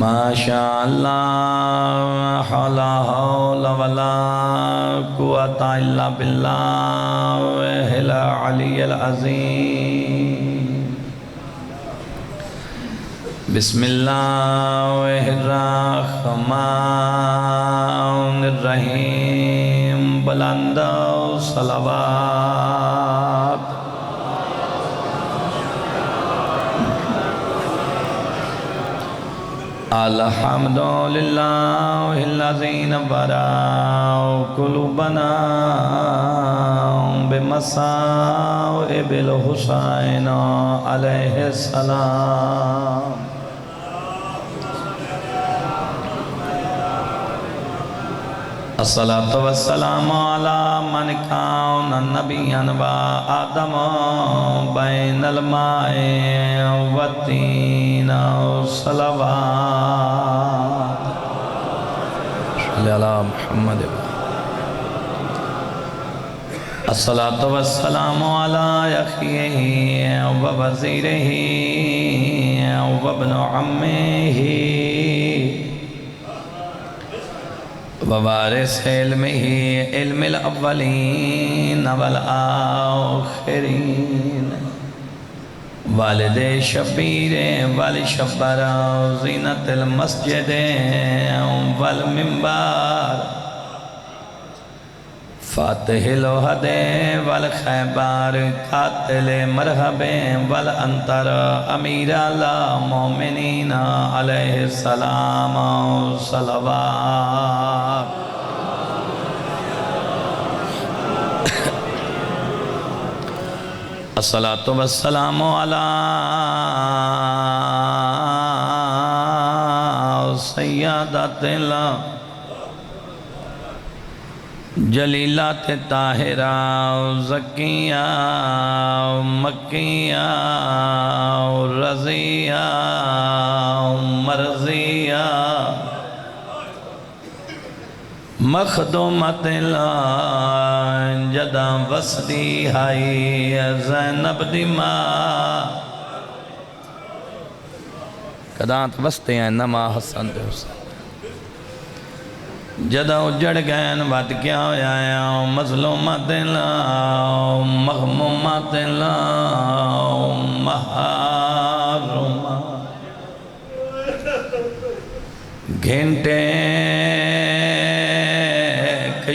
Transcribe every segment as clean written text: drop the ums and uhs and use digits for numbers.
ماشاء اللہ لا حول ولا قوة الا باللہ العلی العظیم بسم اللہ الرحمن الرحیم بلند صلوات الحمدللہ الذی نور قلوبنا بمصائب الحسین علیہ السلام الصلاة والسلام على من كان نبيا وآدم بين الماء والطين صلوات صلی علی محمد الصلاة والسلام على أخيه ووزيره وابن عمه ووارث علمه علم الاولین والآخرین والد شبیر والشبر زینت المسجد والمنبر فاتح الوحد والخیبر قاتل مرحب والانتر امیر المومنین علیہ السلام صلوات الصلاة والسلام علی سیادت اللہ جلیلات طاہرہ زکیہ مکیہ رضیہ مرضیہ مخدومت اللہ جدہ وسدی ہائی زینب دی ماں قدانت وستے ہیں نما حسن دے حسن جدہ اجڑ گئن وات کیا ہویا ہے مظلومات اللہ مغمومات اللہ محارمات گھنٹے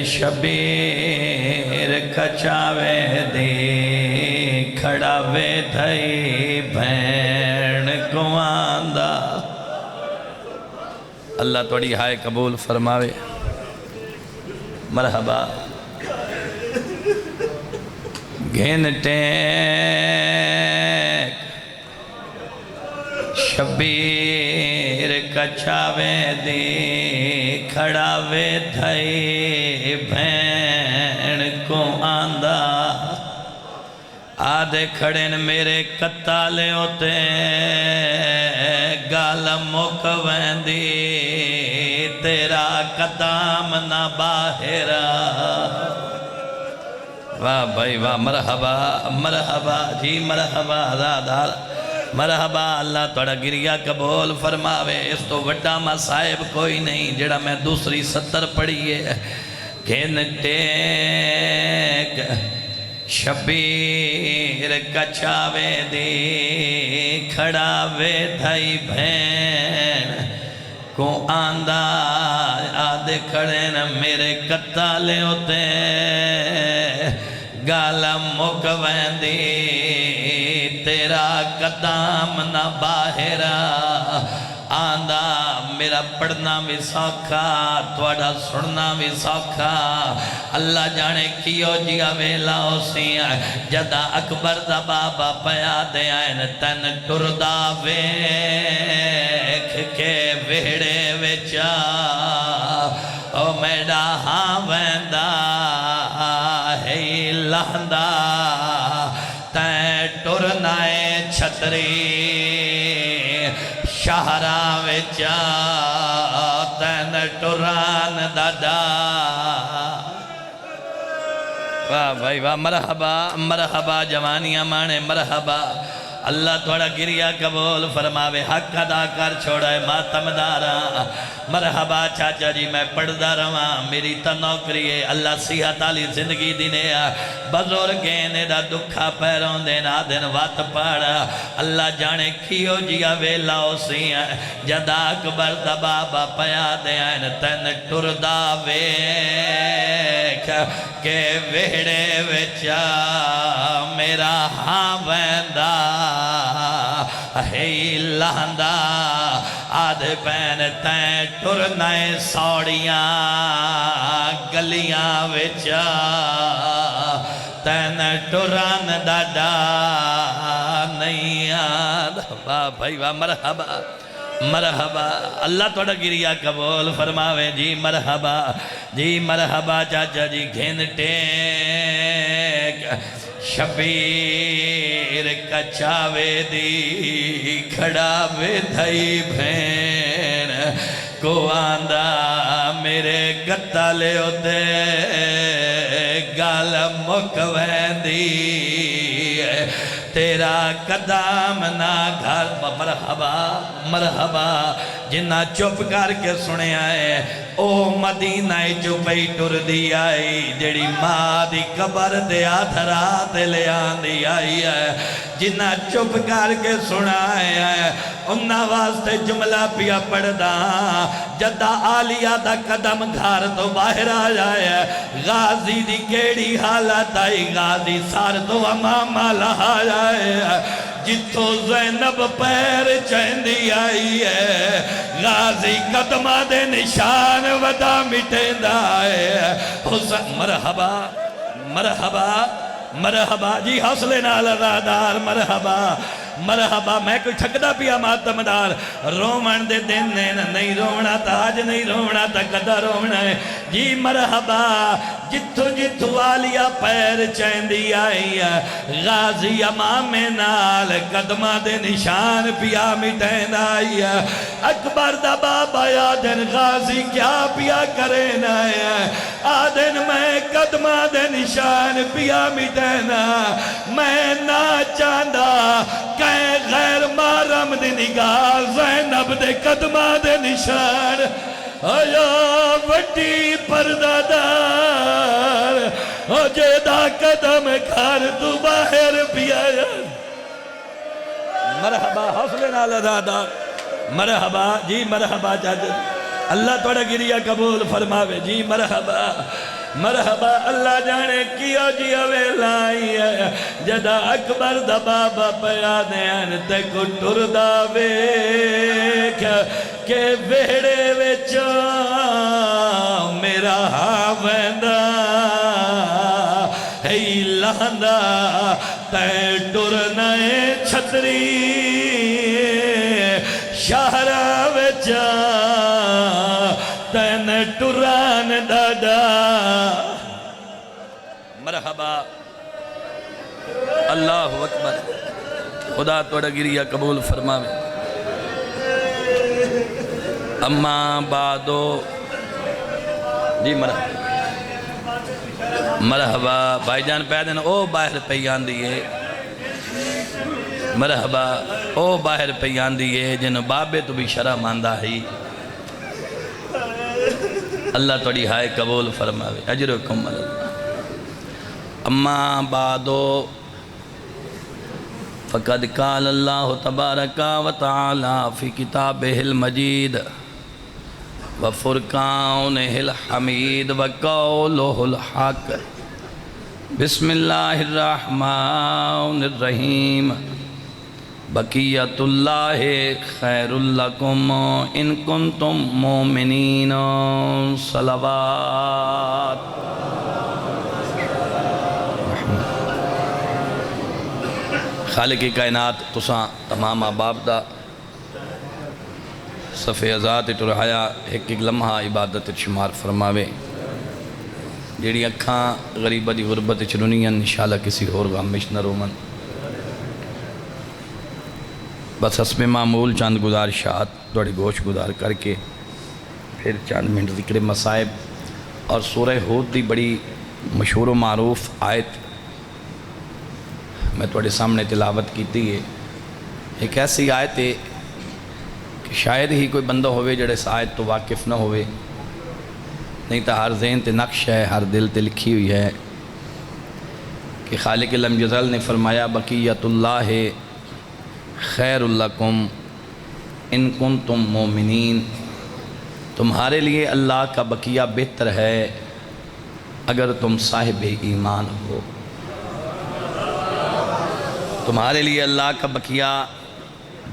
شبیر کچاوے دی کھڑاوے دھائی بھین کماندہ اللہ توڑی ہائے قبول فرماوے مرحبا گھنٹے شبیر کچاوے دی کھڑاوے دھائی بھین کو آندہ آدھے کھڑن میرے کتالے ہوتے گالا مکوین دی تیرا قدام نہ باہرہ واہ بھائی واہ مرحبا مرحبا جی مرحبا آزادار مرحبا اللہ توڑا گریہ قبول فرماوے اس تو وڈا مصائب کوئی نہیں جڑا میں دوسری ستر پڑھئیے گھنٹے شبیر کچاوے دی کھڑاوے دھائی بھین کو آندہ آدھے کھڑے نا میرے کتالے ہوتے گالا مکوین دی تیرا قدام نہ باہرہ آندہ میرا پڑھنا بھی سوکھا توڑا سڑنا بھی سوکھا اللہ جانے کیوں جیا ویلا ہو سی جدہ اکبر دا بابا پیا دے آئین تن ٹردہ ویکھ کے ویڑے ویچا او میڈا ہاں ویندہ ہے لہندہ تین ٹرنائے چھتری شہرہ ویچا تین ٹران دادا واہ بھائی واہ مرحبا مرحبا جوانیاں مانے مرحبا اللہ تھوڑا گریا قبول فرماوے حق ادا کر چھوڑا ہے ماتم دارا مرحبا چاچا جی میں پڑھدا رہا میری تا نوکری ہے اللہ صحت والی زندگی دینے بزرگیں نے دا دکھا پیروں دینا دن وات پڑا اللہ جانے کیو جیا ویلا اسی جدا اکبر دا بابا پیا دین تن ٹردا ویکھ کہ ویڑے وچا میرا ہاں ویندا ہے لہندا آدھ پین تین ٹرنائے سوڑیاں گلیاں وچا تین ٹران ڈاڈا نہیں آدھ واہ بھائی واہ مرحبا مرحبا اللہ توڑا گریا قبول فرماوے جی مرحبا چاچا جی گھنٹے شبیر کچاوے دی کھڑا وے دھائی بھین کو آندہ میرے گتا لے ہوتے گال مکوین دی تیرا قدام نہ گھر مرحبا مرحبا جنہ چپ کر کے سنے آئے او مدینہ چپئی ٹر دی آئی جڑی ماں دی قبر دے آدھرات لے آندی آئی ہے جنہ چپ کر کے سنائے ہے انہا واسطے جملہ پیا پڑھ دا جدہ آلیہ دا قدم گھر تو باہر آ جائے غازی دی کیڑی حالت آئی غازی سار تو امامہ لہا جائے جتو زینب پیر چہندی آئی ہے غازی قدمہ دے نشان ودا مٹین دائے حسن مرحبا مرحبا مرحبا جی حوصلے نال ازادار مرحبا مرحبا میں کوئی چھکدا پیا ماتم دار رومن دے دن نہیں رونا تاج نہیں رونا تا قدر رونا ہے جی مرحبا جتھو جتھو آلیا پیر چیندی آئی ہے غازی امام نال قدمہ دے نشان پیا مٹین آئی ہے اکبر دا بابا آدن غازی کیا پیا کرین آئی ہے آدن میں قدمہ دے نشان پیا مٹین میں نا چاندہ کہیں غیر مارم دی نگاہ زینب دے قدمہ دے نشان آیا وڈی پردہ دار او جیدہ قدم کھار تو باہر بھی آیا مرحبا حوصلے نال ازادار مرحبا جی مرحبا چاچا اللہ توڑا گریا قبول فرماوے جی مرحبا مرحبا اللہ جانے کیا جی ویلائی ہے جدہ اکبر دا بابا پیا دین تے کو ٹردا ویکھ کہ ویڑے وچا میرا ویندا ہے لہندا تے ٹرنائے چھتری شہرہ وچا تین ٹران ڈاڈا مرحبا اللہ اکبر خدا توڑا گریا قبول فرماوے اما بعدو جی مرحبا بھائی جان پیدن او باہر پیان دیئے مرحبا او باہر پیان دیئے جن بابے تو بھی شرح ماندہ ہی اللہ توڑی ہائے قبول فرماوے اجرکم اللہ اما بعدو فقد قال اللہ تبارک و تعالی فی کتابہ المجید وفرقانہ الحمید وقولہ الحق بسم اللہ الرحمن الرحیم بقیت اللہ خیر لکم ان کنتم مومنین صلوات خالق کائنات تساں تمام آباب دا صفحہ ازاد ٹرہایا ایک لمحہ عبادت شمار فرماوے جیڑی اکھاں غریبہ دی غربت چلونیاں انشاءاللہ کسی اور غامش نہ رومن بس حسب معمول چاند گزارشات دوڑی گوش گزار کر کے پھر چاند منٹ ذکر مصائب اور سورہ ہود دی بڑی مشہور و معروف آیت میں توڑے سامنے تلاوت کیتی ہے ایک ایسی آیت ہے کہ شاید ہی کوئی بندہ ہوئے جڑے اس آیت تو واقف نہ ہوئے، نہیں تو ہر ذہن تے نقش ہے، ہر دل تے لکھی ہوئی ہے کہ خالق لم یزل نے فرمایا بقیت اللہ خیر لکم ان کنتم مومنین، تمہارے لیے اللہ کا بقیہ بہتر ہے اگر تم صاحب ایمان ہو۔ تمہارے لیے اللہ کا بقیہ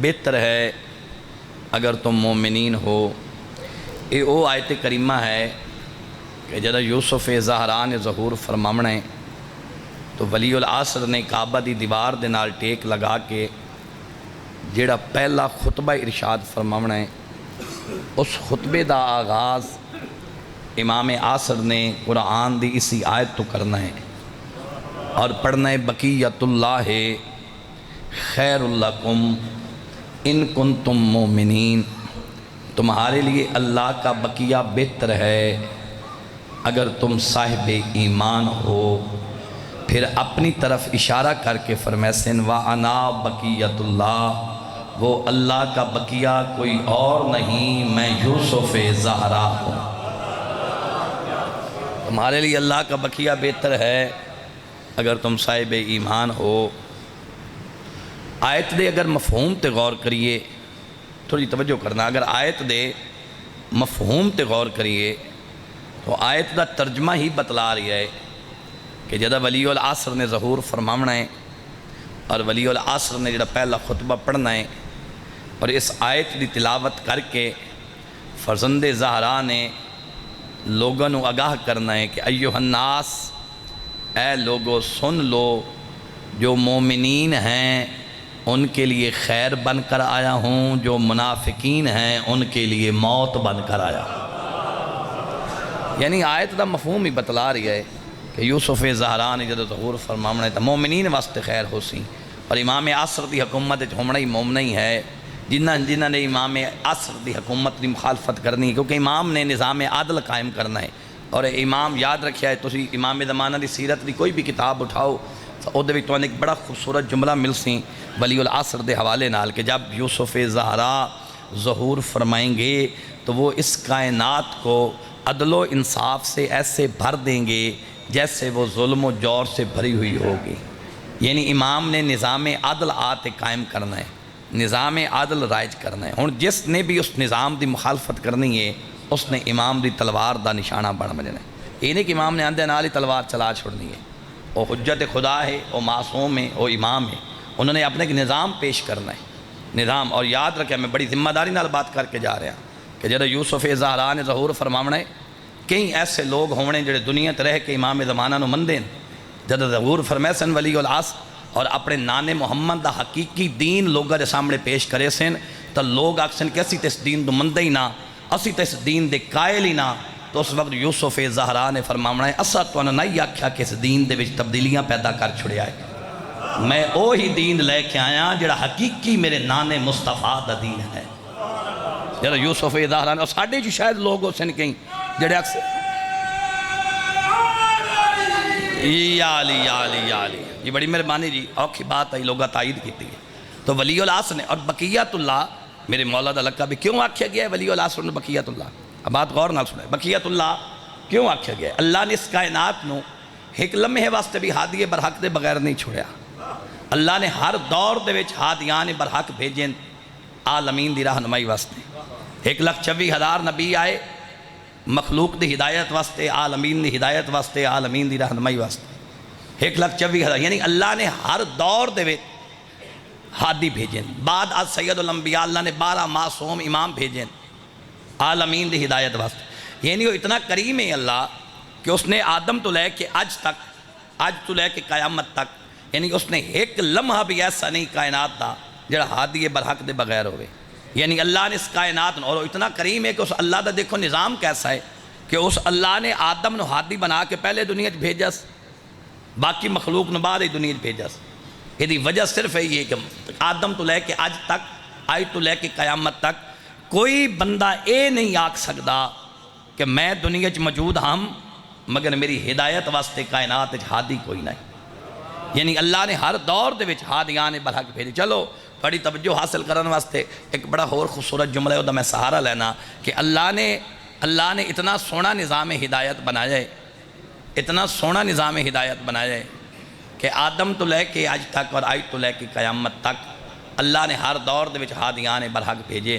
بہتر ہے اگر تم مومنین ہو۔ یہ وہ آیت کریمہ ہے کہ جدہ یوسف زہرا نے ظہور فرماونا ہے تو ولی العصر نے کعبہ دی دیوار دے نال ٹیک لگا کے جڑا پہلا خطبہ ارشاد فرماونا ہے، اس خطبے دا آغاز امام عصر نے قرآن دی اسی آیت تو کرنا ہے اور پڑھنا ہے بقیت اللہ خیر لکم ان کنتم مومنین، تمہارے لیے اللہ کا بقیہ بہتر ہے اگر تم صاحب ایمان ہو۔ پھر اپنی طرف اشارہ کر کے فرمیسن وَأَنَا بَقِيَّةُ اللَّهِ، وہ اللہ کا بقیہ کوئی اور نہیں، میں یوسف زہرا ہوں۔ تمہارے لیے اللہ کا بقیہ بہتر ہے اگر تم صاحب ایمان ہو۔ آیت دے اگر مفہوم تے غور کریے، تھوڑی توجہ کرنا، اگر آیت دے مفہوم تے غور کریے تو آیت دا ترجمہ ہی بتلا رہی ہے کہ جدہ ولی العصر نے ظہور فرماونا ہے اور ولی العصر نے جڑا پہلا خطبہ پڑھنا ہے اور اس آیت دی تلاوت کر کے فرزند زہرا نے لوگوں نو آگاہ کرنا ہے کہ ایوہ الناس، اے لوگو سن لو، جو مومنین ہیں ان کے لیے خیر بن کر آیا ہوں، جو منافقین ہیں ان کے لیے موت بن کر آیا ہوں۔ یعنی آیت دا مفہوم ہی بتلا رہی ہے کہ یوسف زہرا نے جدو ظہور فرماونا ہے تو مومنین واسطے خیر ہو سی، اور امام عصر دی حکومت ہونا ہی مومن ہی ہے جنہ نے امام عصر دی حکومت دی مخالفت کرنی، کیونکہ امام نے نظام عادل قائم کرنا ہے۔ اور امام یاد رکھیا ہے، تسی امام زمانہ دی سیرت دی کوئی بھی کتاب اٹھاؤ تو دے وچ تانوں ایک بڑا خوبصورت جملہ مل سی ولی العصر دے حوالے نال کہ جب یوسف زہرا ظہور فرمائیں گے تو وہ اس کائنات کو عدل و انصاف سے ایسے بھر دیں گے جیسے وہ ظلم و جور سے بھری ہوئی ہوگی۔ یعنی امام نے نظام عادل آتے قائم کرنا ہے، نظام عادل رائج کرنا ہے۔ ہن جس نے بھی اس نظام دی مخالفت کرنی ہے اس نے امام دی تلوار دا نشانہ بن بجنا ہے۔ یہ نہیں کہ امام نے آندے نال ہی تلوار چلا چھوڑنی ہے، وہ حجت خدا ہے، وہ معصوم ہے، وہ امام ہے، انہوں نے اپنے ایک نظام پیش کرنا ہے، نظام۔ اور یاد رکھیں میں بڑی ذمہ داری نال بات کر کے جا رہا کہ جدہ یوسف زہرا نے ظہور فرماونا ہے، کئی ایسے لوگ ہونے جڑے دنیا تے رہ کے امام زمانہ نو مندے جدہ ظہور فرمائے سن ولی العصر اور اپنے نانے محمد دا حقیقی دین لوگاں دے سامنے پیش کرے سن تو لوگ آکسن کہ اسی تے اس دین دو مندے ہی نہ، اسی تے اس دین دے قائل ہی نہ۔ تو اس وقت یوسف زہرا نے فرماونا ہے اسا تو نہیں آکھیا کہ اس دین دے وچ تبدیلیاں پیدا کر چھڑیا ہے، میں اوہی دین لے کے آیا جڑا حقیقی میرے نانے مصطفیٰ دا دین ہے۔ جڑا یوسف زہرا نے، اور ساڑھے جو شاید لوگ ہو سن کہیں جڑے اکثر یا علی یا علی یا علی، یہ بڑی مہربانی جی، اوکھی بات ہے، لوگا تائید کیتی ہے۔ تو ولی العصر نے، اور بقیت اللہ میرے مولا دا لقب بھی کیوں آکھیا گیا ہے ولی العصر نے بقیت اللہ؟ اب بات غور نال سنیں، بقیت اللہ کیوں آکھیا گیا ہے؟ اللہ نے اس کائنات نو ایک لمحے واسطے بھی ہادی برحق دے بغیر نہیں چھوڑیا۔ اللہ نے ہر دور دے وچ ہادیان برحق بھیجیں عالمین دی رہنمائی واسطے۔ 1,24,000 نبی آئے مخلوق دی ہدایت واسطے، عالمین دی ہدایت واسطے، عالمین دی رہنمائی واسطے۔ 1,24,000 یعنی اللہ نے ہر دور دے وچ ہادی بھیجیں۔ بعد از سید الانبیاء اللہ نے 12 معصوم امام بھیجیں عالمین دی ہدایت واسطے۔ یعنی وہ اتنا کریم ہے اللہ کہ اس نے آدم تو لے کے آج تک، آج تو لے کے قیامت تک، یعنی اس نے ایک لمحہ بھی ایسا نہیں کائنات دا جڑا ہادی برحق دے بغیر ہوئے۔ یعنی اللہ نے اس کائنات، اور اتنا کریم ہے کہ اس اللہ دا دیکھو نظام کیسا ہے کہ اس اللہ نے آدم نو ہادی بنا کے پہلے دنیا چ بھیجس، باقی مخلوق نو بعد ہی دنیا چ بھیجس۔ یہ وجہ صرف ہے یہ کہ آدم تو لے کے آج تک، آج تو لے کے قیامت تک کوئی بندہ اے نہیں آکھ سکتا کہ میں دنیا چ موجود ہم مگر میری ہدایت واسطے کائنات ہادی کوئی نہیں۔ یعنی اللہ نے ہر دور دے وچ ہادیان برحق بھیجے. چلو بڑی توجہ حاصل کرنے واسطے ایک بڑا اور خوبصورت جملہ ہے، میں سہارا لینا کہ اللہ نے اتنا سونا نظام ہدایت بنایا ہے، اتنا سونا نظام ہدایت بنایا ہے کہ آدم تو لے کے آج تک اور آج تو لے کے قیامت تک اللہ نے ہر دور دے وچ ہادیان برحق بھیجے.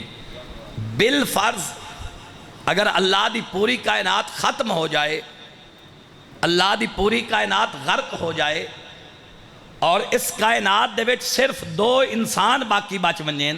بالفرض اگر اللہ دی پوری کائنات ختم ہو جائے، اللہ دی پوری کائنات غرق ہو جائے اور اس کائنات دے وچ صرف 2 انسان باقی بچ ونجین،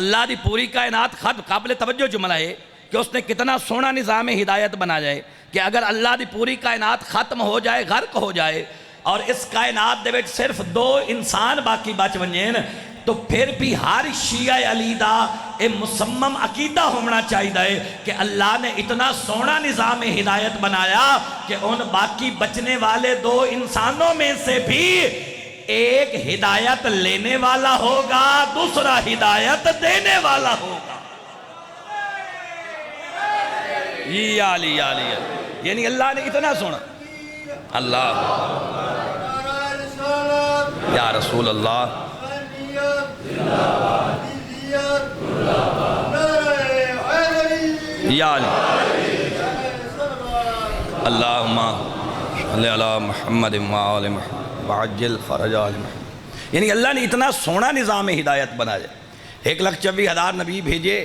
اللہ دی پوری کائنات ختم. قابل توجہ جملہ ہے کہ اس نے کتنا سونا نظام ہدایت بنا جائے کہ اگر اللہ دی پوری کائنات ختم ہو جائے، غرق ہو جائے اور اس کائنات دے وچ صرف 2 انسان باقی بچ ونجین، تو پھر بھی ہر شیعہ علی دا اے مصمم عقیدہ ہونا چاہیے کہ اللہ نے اتنا سونا نظام ہدایت بنایا کہ ان باقی بچنے والے 2 انسانوں میں سے بھی ایک ہدایت لینے والا ہوگا، دوسرا ہدایت دینے والا ہوگا. یا علی یا علی، یعنی اللہ نے اتنا سونا. اللہ یا رسول اللہ، یا علی اللہم صلی علی محمد وآل محمد وعجل فرج آل محمد. یعنی اللہ نے اتنا سونا نظام ہدایت بنا جائے. 1,24,000 نبی بھیجے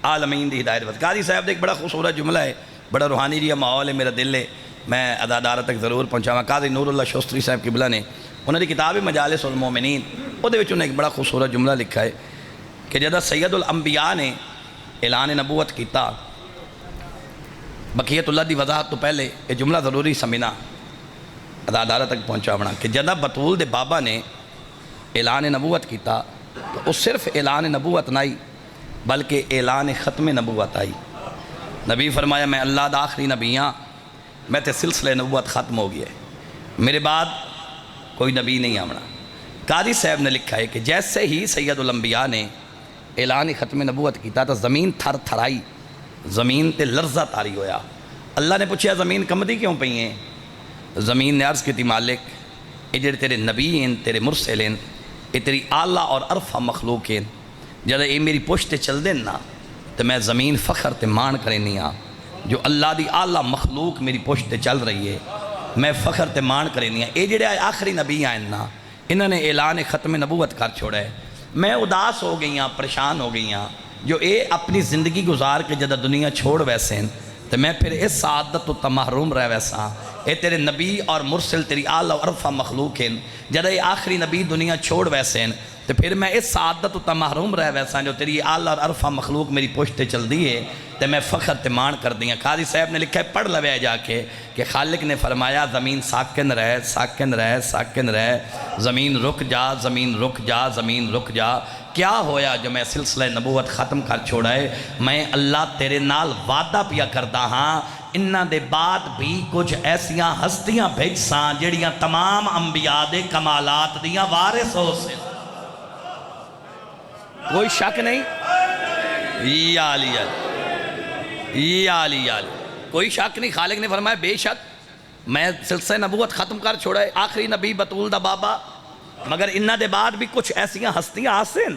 عالمین دی ہدایت بس. قاضی صاحب نے ایک بڑا خوبصورت جملہ ہے، بڑا روحانی جی ماحول ہے، میرا دل ہے، میں ادادارہ تک ضرور پہنچاواں. قاضی نور اللہ شوستری صاحب قبلہ نے انہوں نے کتاب مجالس المومنین وہ دے وچ انہوں نے ایک بڑا خوبصورت جملہ لکھا ہے کہ جدہ سید الانبیاء نے اعلان نبوت کیتا، بقیت اللہ دی وضاحت تو پہلے یہ جملہ ضروری سمجھنا ادادارہ تک پہنچاونا کہ جدہ بطول دے بابا نے اعلان نبوت کیتا تو اس صرف اعلان نبوت نہیں بلکہ اعلان ختم نبوت آئی. نبی فرمایا میں اللہ دا آخری نبی ہاں، میں تے سلسلہ نبوت ختم ہو گیا ہے، میرے بعد کوئی نبی نہیں آمنا. قاضی صاحب نے لکھا ہے کہ جیسے ہی سید الانبیاء نے اعلان ختم نبوت کیتا تو زمین تھر تھرائی، زمین تے لرزہ تاری ہویا. اللہ نے پوچھا زمین کمدی کیوں پئی ہیں؟ زمین نے عرض کی تھی مالک یہ جڑے تیرے نبی ہیں، تیرے مرسل ہیں، یہ تیری اعلیٰ اور عرفہ مخلوق ہیں، جدہ یہ میری پشت چل دیں نا تو میں زمین فخر تے مان کرنی ہاں. جو اللہ دی اعلیٰ مخلوق میری پشت چل رہی ہے میں فخر تے مان کرنی ہاں. یہ جڑے آخری نبی آئیں نا انہوں نے اعلان ختم نبوت کر چھوڑا ہے. میں اداس ہو گئی ہاں، پریشان ہو گئی ہاں جو اے اپنی زندگی گزار کے جدہ دنیا چھوڑ ویسے ہیں تو میں پھر اس سعادت تو محروم رہ ویسا. اے تیرے نبی اور مرسل تیری اعلیٰ و عرفہ مخلوق ہیں، جدہ یہ آخری نبی دنیا چھوڑ ویسے ہیں تو پھر میں اس سعادت تو محروم رہ ویسا جو تیری اعلیٰ اور عرفہ مخلوق میری پشت چل دی ہے تو میں فخر تے مان کر دیا. قاضی صاحب نے لکھا ہے پڑھ لوے جا کے کہ خالق نے فرمایا زمین ساکن رہ ساکن رہ ساکن رہ، زمین رک جا زمین رک جا زمین رک جا. کیا ہویا جو میں سلسلہ نبوت ختم کر چھوڑا ہے؟ میں اللہ تیرے نال وعدہ پیا کردا ہاں انہ دے بعد بھی کچھ ایسیاں ہستیاں بھیج ساں جڑیاں تمام انبیاء دے کمالات دیاں وارث ہو سے. کوئی شک نہیں؟ یا علی یا علی یا علی، کوئی شک نہیں. خالق نے فرمایا بے شک میں سلسلہ نبوت ختم کر چھوڑا ہے، آخری نبی بطول دا بابا، مگر انہ دے بعد بھی کچھ ایسیاں ہستیاں آسن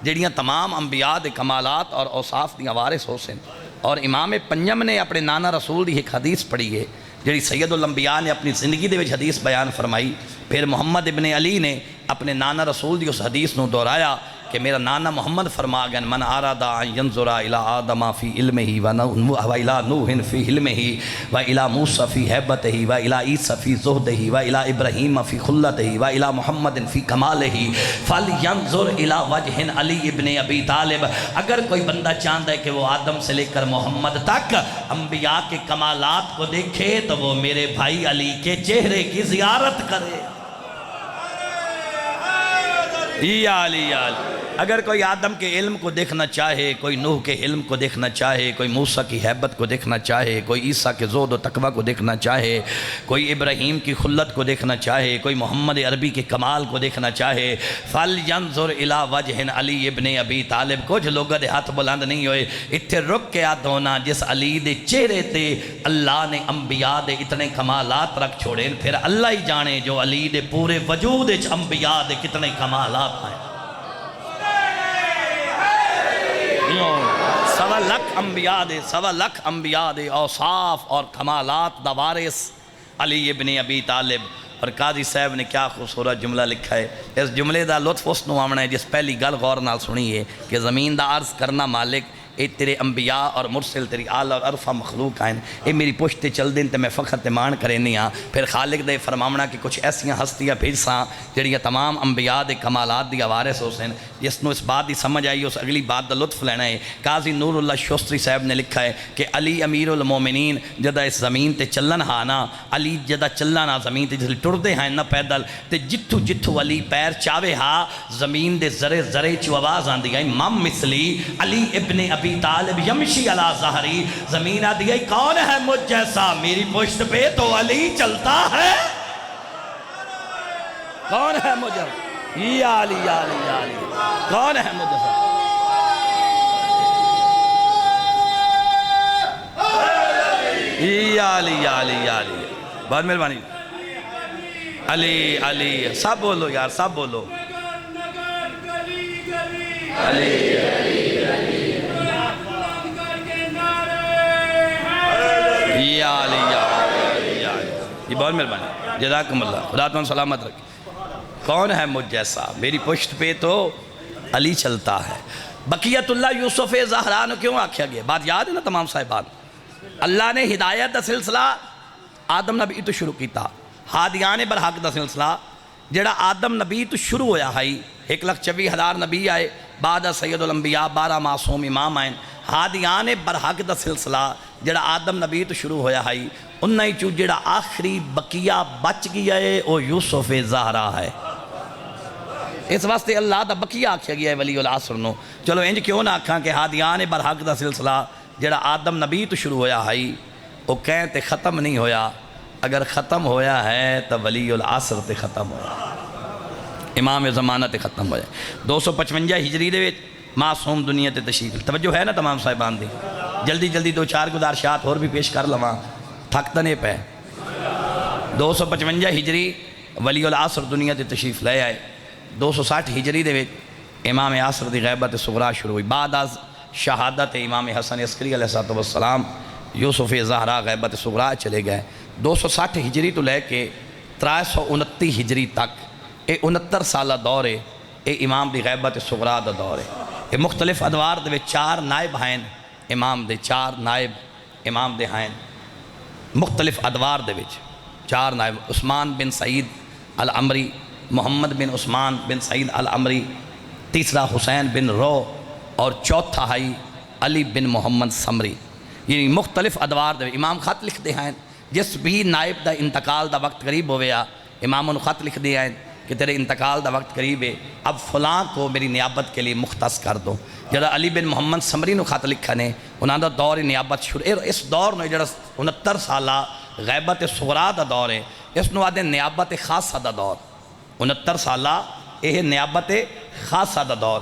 جڑیاں تمام انبیاء دے کمالات اور اوصاف دیاں وارث ہو سن. اور امام پنجم نے اپنے نانا رسول دی ایک حدیث پڑھی ہے جڑی سید الانبیاء نے اپنی زندگی دے وچ حدیث بیان فرمائی. پھر محمد ابن علی نے اپنے نانا رسول دی اس حدیث نو دہرایا کہ میرا نانا محمد فرما گئن من آرادہ ان ینظرا الى آدم فی علمہی و الى نوح فی علمہی و الى موسیٰ فی حیبتہی و الى عیسیٰ فی زہدہی و الى ابراہیم فی خلتہی و الى محمد فی کمالہی فَلْيَنظُرْ الى وجہ علی ابن ابی طالب. اگر کوئی بندہ چاہتا ہے کہ وہ آدم سے لے کر محمد تک انبیاء کے کمالات کو دیکھے تو وہ میرے بھائی علی کے چہرے کی زیارت کرے. یا علی یا علی۔ اگر کوئی آدم کے علم کو دیکھنا چاہے، کوئی نوح کے علم کو دیکھنا چاہے، کوئی موسیٰ کی حیبت کو دیکھنا چاہے، کوئی عیسیٰ کے زہد و تقویٰ کو دیکھنا چاہے، کوئی ابراہیم کی خلت کو دیکھنا چاہے، کوئی محمد عربی کے کمال کو دیکھنا چاہے، فَلْيَنْظُرْ إِلَىٰ وَجْهٍ عَلِيِّ ابْنِ أَبِي طالب۔ کچھ لوگوں دے ہاتھ بلند نہیں ہوئے، اتھے رک کے آت ہونا جس علی دے چہرے تے اللہ نے انبیاء دے اتنے کمالات رکھ چھوڑے، پھر اللہ ہی جانے جو علی دے پورے وجود انبیاء دے کتنے کمالات ہیں۔ سوا لکھ انبیاء دے اوصاف اور کمالات دا وارث علی ابن ابی طالب۔ اور قاضی صاحب نے کیا خوبصورت جملہ لکھا ہے، اس جملے دا لطف اس نو آمنا ہے جس پہلی گل غور نال سنی ہے کہ زمین دا عرض کرنا مالک، اے تیرے انبیاء اور مرسل تیری اعلیٰ اور عرفہ مخلوق آئیں، اے میری پشتے چل دیں تے میں فخر تے مان کرینی ہاں۔ پھر خالق دے فرمامنا کہ کچھ ایسیاں ہستیاں بھیجساں جڑیاں تمام انبیاء دے کمالات دی وارث ہو سن۔ جس نو اس بات دی سمجھ آئی اس اگلی بات دا لطف لینا ہے۔ قاضی نور اللہ شوستری صاحب نے لکھا ہے کہ علی امیر المومنین جدہ اس زمین تے چلن ہانا، علی جدہ چلن ہاں زمین تے جس ٹردے ہیں نہ پیدل تے جتھو جتھو علی پیر چاوے ہاں زمین دے ذرے ذرے چو آواز آن دیا مم مثلی علی ابن ابی طالب یمشی علی ظہری۔ زمین آ دیا کون ہے مجھ جیسا، میری پشت پہ تو علی چلتا ہے، کون ہے مجھ یا علی یا علی یا علی، کون ہے مجھ جیسا۔ یا علی یا علی یا علی، بہت مہربانی۔ علی علی سب بولو یار، سب بولو علی یا علی یا علی یا علی۔ یہ بہت مہربانی، جزاکم اللہ، خدا تمہیں سلامت رکھے۔ کون ہے مجھ جیسا، میری پشت پہ تو علی چلتا ہے۔ بقیت اللہ یوسف زہرا نے کیوں آکھیا گیا، بات یاد ہے نا تمام صاحبان۔ اللہ نے ہدایت دا سلسلہ آدم نبی تو شروع کیتا، ہادیان برحق دا سلسلہ جڑا آدم نبی تو شروع ہویا ہے، 1,24,000 نبی آئے، بعد سید الانبیاء 12 معصوم امام آئیں۔ ہادیان برحق دا سلسلہ جڑا آدم نبی تو شروع ہویا ہے، انہاں ہی چو جڑا آخری بقیہ بچ گیا ہے وہ یوسف زہرا ہے۔ اس واسطے اللہ دا بقیہ آکھیا گیا ہے ولی العصر نو۔ چلو انج کیوں نہ آکھاں کہ ہادیان برحق دا سلسلہ جڑا آدم نبی تو شروع ہویا ہے وہ کہیں تے ختم نہیں ہویا، اگر ختم ہویا ہے تو ولی العصر تے ختم ہویا، امام زمانہ تے ختم ہویا۔ 255 ہجری دے وچ معصوم دنیا تے تشریف، توجہ ہے نا تمام صاحبان دی؟ جلدی جلدی 2-4 گزارشات اور بھی پیش کر لواں، تھکتا نہیں پہ۔ 255 ہجری ولی العصر دنیا تے تشریف لے آئے۔ 260 ہجری دے وچ امام عصر دی غیبت صغرا شروع ہوئی، بعد از شہادت امام حسن عسکری علیہ السلام یوسف زہرا غیبت صغرا چلے گئے۔ 260 ہجری تو لے کے 329 ہجری تک اے 69 سالہ دور ہے، اے امام دی غیبت صغرا دا دور ہے۔ اے مختلف ادوار دے 4 نائب ہیں امام دے، 4 نائب امام دے ہیں مختلف ادوار دے 4 نائب، عثمان بن سعید العمری، محمد بن عثمان بن سعید العمری، تیسرا حسین بن رو اور چوتھا ہے علی بن محمد سمری۔ یعنی مختلف ادوار دے امام خط لکھ دے ہیں، جس بھی نائب دا انتقال دا وقت قریب ہویا امام ان خط لکھ دے ہیں کہ تیرے انتقال دا وقت قریب ہے، اب فلاں کو میری نیابت کے لیے مختص کر دو۔ جڑا علی بن محمد سمری نو خط لکھا نے انہاں دا دور نیابت شروع، اس دور نے جڑا 69 سالہ غیبت صغرا دا دور ہے، اس نو آدھے نیابت خاصہ دا دور، 69 سالہ یہ نیابت خاصہ دا دور۔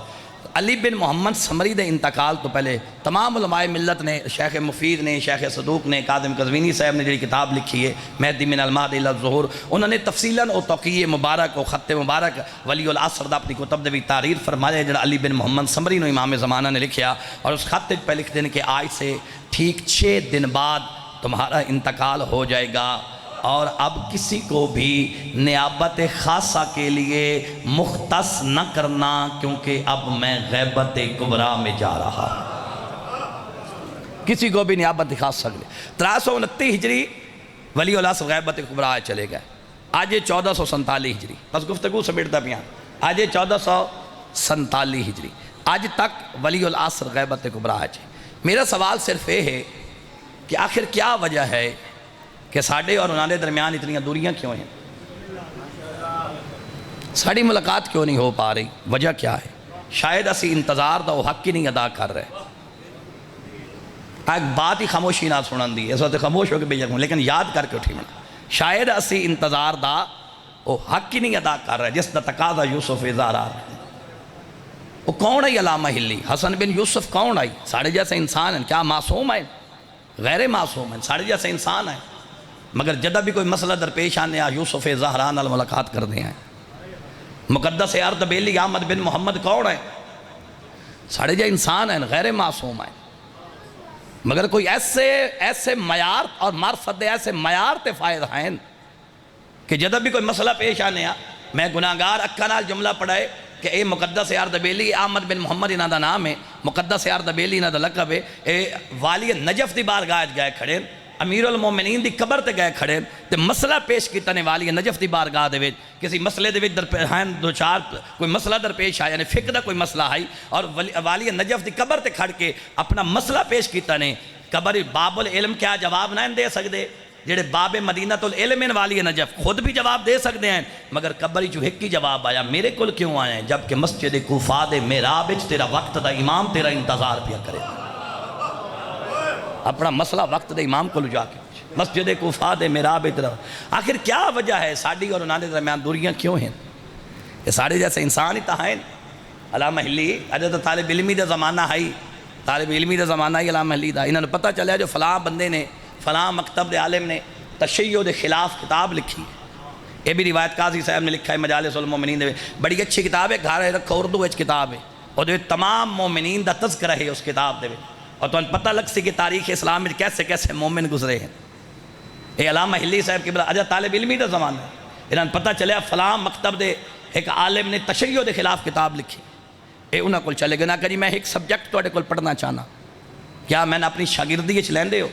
علی بن محمد سمری دے انتقال تو پہلے تمام علماء ملت نے، شیخ مفید نے، شیخ صدوق نے، کاظم قزوینی صاحب نے جڑی کتاب لکھی ہے مہدی من المہد الی الظہور، انہوں نے تفصیلاً او توقیع مبارک و خط مبارک ولی العصر دا اپنی کتب دے بھی تحریر فرمایا جڑا علی بن محمد سمری نو امام زمانہ نے لکھیا، اور اس خط پہ لکھ دیں کہ آج سے ٹھیک 6 دن بعد تمہارا انتقال ہو جائے گا، اور اب کسی کو بھی نیابت خاصہ کے لیے مختص نہ کرنا، کیونکہ اب میں غیبت کبریٰ میں جا رہا ہوں۔ کسی کو بھی نیابت خاصہ کے لیے 329 ہجری ولی العصر غیبت کبریٰ چلے گئے۔ آج 1447 ہجری، بس گفتگو سمیٹتا پیاں، آج 1447 ہجری، آج تک ولی العصر غیبت کبریٰ ہے۔ میرا سوال صرف یہ ہے کہ آخر کیا وجہ ہے کہ ساڑھے اور انہوں نے درمیان اتنی دوریاں کیوں ہیں؟ ساری ملاقات کیوں نہیں ہو پا رہی؟ وجہ کیا ہے؟ شاید اسی انتظار دا وہ حق ہی نہیں ادا کر رہے۔ ایک بات ہی خاموشی نہ سنن دی، اس وقت خاموش ہو کے بھیجا ہوں، لیکن یاد کر کے اٹھی منا، شاید اسی انتظار دا وہ حق ہی نہیں ادا کر رہے جس دا تقاضا یوسف اظہار۔ وہ کون ہے علامہ ہلی؟ حسن بن یوسف کون آئی؟ ساڑھے جیسے انسان ہیں، کیا معصوم ہیں؟ غیر معصوم ہیں، ساڑھے جیسے انسان ہیں، مگر جدہ بھی کوئی مسئلہ درپیش آنے یوسف زہران علیہ ملاقات کر دیں ہیں۔ مقدس اردبیلی احمد بن محمد کون ہے؟ ساڑھے جیسے انسان ہیں، غیر معصوم ہیں، مگر کوئی ایسے معیار اور معرفت ایسے معیار تے فائد ہیں کہ جدہ بھی کوئی مسئلہ پیش آنے میں گناہگار اکھا نال جملہ پڑھائے کہ اے مقدس اردبیلی احمد بن محمد انہاں دا نام ہے، مقدس اردبیلی انہاں دا لقب ہے، اے والی نجف دی بارگاہ گئے کھڑے، امیر المومنین دی قبر تے گئے کھڑے تے مسئلہ پیش کیتا نے والی نجف دی بارگاہ دے وچ، کسی مسئلے دے وچ دو چار کوئی مسئلہ درپیش آیا، یعنی فقہ دا کوئی مسئلہ آئی، اور والی نجف دی قبر تے کھڑ کے اپنا مسئلہ پیش کیتا نے۔ قبر باب العلم کیا جواب نہ دے سکتے؟ جڑے باب مدینہ العلم والی نجف خود بھی جواب دے سکتے ہیں، مگر قبری جو ایک ہی جواب آیا، میرے کل کیوں آئے ہیں؟ جبکہ مسجد کوفہ دے محراب وچ تیرا وقت دا امام تیرا انتظار پیا کرے۔ اپنا مسئلہ وقت دے امام کو جا کے مسجد کوفہ دے محراب وچ تیرا۔ آخر کیا وجہ ہے ساڑی اور انہاں دے درمیان دوریاں کیوں ہیں؟ یہ ساڑے جیسے انسان ہی تہائیں۔ علامہ ہلی اجازہ طالب علمی دا زمانہ ہے، طالب علمی دا زمانہ ہی علامہ ہلی دا، انہوں نے پتہ چلیا جو فلاں بندے نے فلاں مکتب دے عالم نے تشیع دے خلاف کتاب لکھی، یہ بھی روایت قاضی صاحب نے لکھا ہے مجالس المومنین دے، بڑی اچھی کتاب ہے، گھر رکھو اردو وچ کتاب ہے، اور دے تمام مومنین دا تذکرہ ہے اس کتاب دے، اور تو پتہ لگ سی کہ تاریخ اسلام میں کیسے کیسے مومن گزرے ہیں۔ یہ علامہ ہلی صاحب کی اجازہ طالب علمی دا زمانہ ہے، انہوں نے پتہ چلیا فلاں مکتب دے ایک عالم نے تشیع دے خلاف کتاب لکھی، یہ انہوں کو چلے گا نہ کہ میں ایک سبجیکٹ توڑے کو پڑھنا چاہنا، کیا میں نے اپنی شاگردی چلین دے ہو؟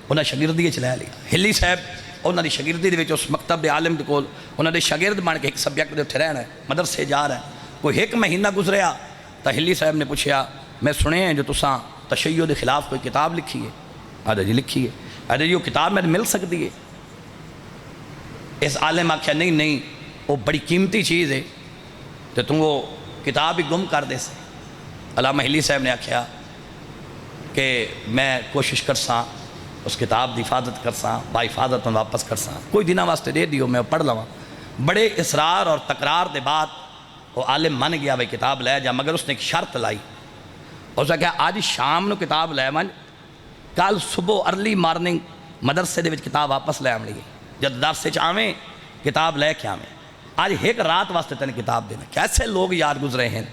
انہیں شاگردی چلے لیا۔ ہلی صاحب انہوں نے شاگردی دے وچ اس مکتب دے عالم دے کول انہوں نے شاگرد بن کے ایک سبجیکٹ دے اتھے رہنا ہے، مدرسے جا رہا ہے، کوئی ایک مہینہ گزریا تو ہلی صاحب نے پوچھیا میں سنے ہیں جو تساں تشیع دے خلاف کوئی کتاب لکھی ہے؟ آدھا جی لکھی ہے۔ آدھا جی وہ کتاب میں مل سکتی ہے؟ اس عالم آکھیا نہیں وہ بڑی قیمتی چیز ہے تو تم وہ کتاب ہی گم کر دے سے۔ علامہ ہلی صاحب نے آکھیا کہ میں کوشش کرساں اس کتاب دی حفاظت کرساں، با حفاظت میں واپس کرساں، کوئی دنہ واسطے دے دیو میں پڑھ لواں۔ بڑے اصرار اور تکرار دے بعد وہ عالم من گیا بھائی کتاب لے جا، مگر اس نے ایک شرط لائی، اس نے کہا آج شام نو کتاب لے من، کل صبح ارلی مارننگ مدرسے دے وچ کتاب واپس لے آم لیے، جب درس وچ آویں کتاب لے کے آویں، آج ایک رات واسطے تین کتاب دینا۔ کیسے لوگ یاد گزرے ہیں،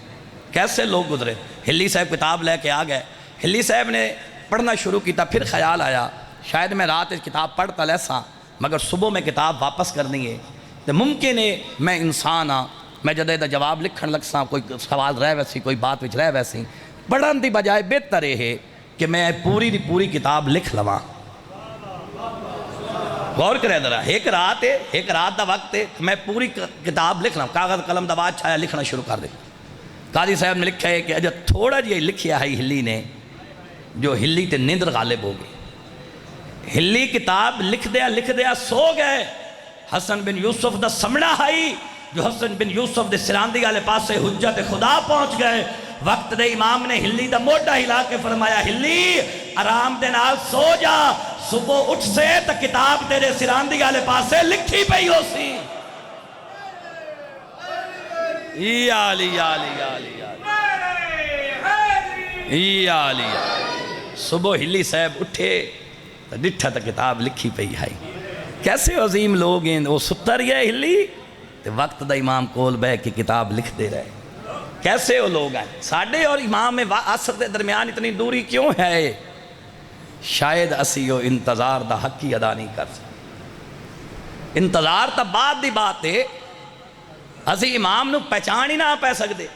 کیسے لوگ گزرے۔ ہلی صاحب کتاب لے کے آ گئے، ہلی صاحب نے پڑھنا شروع کیتا، پھر خیال آیا شاید میں رات کتاب پڑھتا لیسا مگر صبح میں کتاب واپس کرنی ہے، تو ممکن ہے میں انسان ہاں، میں جدے دا جواب لکھن لگ سا، کوئی سوال رہ ویسی کوئی بات وچ رہ ویسی، پڑھن دی بجائے بہتر ہے کہ میں پوری دی پوری کتاب لکھ لواں۔ غور کرے ذرا، ایک رات ہے، ایک رات دا وقت ہے، میں پوری کتاب لکھ لواں، کاغذ قلم دا بات چھایا لکھنا شروع کر دے۔ قاضی صاحب نے لکھا ہے کہ اجا تھوڑا جی لکھیا ہے ہلی نے، جو ہلی تے نیندر غالب ہو گئی، ہلی کتاب لکھ دیا سو گئے۔ حسن بن یوسف دا سمڑا ہائی جو حسن بن یوسف دے سراندی والے پاسے حجت خدا پہنچ گئے، وقت دے امام نے ہلی دا موڈا ہلا کے فرمایا ہلی آرام دے نال سو جا، صبح اٹھ سے تا کتاب تیرے سراندی والے پاسے لکھی پئی ہو سی۔ یا علی یا علی یا علی یا علی، صبح ہلی صاحب اٹھے تو ڈٹھا تا کتاب لکھی پئی ہے۔ کیسے عظیم لوگ ہیں، وہ ستر گئے ہلی تو وقت دا امام کول بے کی کتاب لکھ دے رہے۔ کیسے وہ لوگ ہیں؟ ساڑھے اور امام میں عصر دے درمیان اتنی دوری کیوں ہے؟ شاید اسی وہ انتظار دا حق ہی ادا نہیں کر سکتے۔ انتظار تا بعد دی بات ہے، اسی امام نو پہچان ہی نہ پہ سکتے۔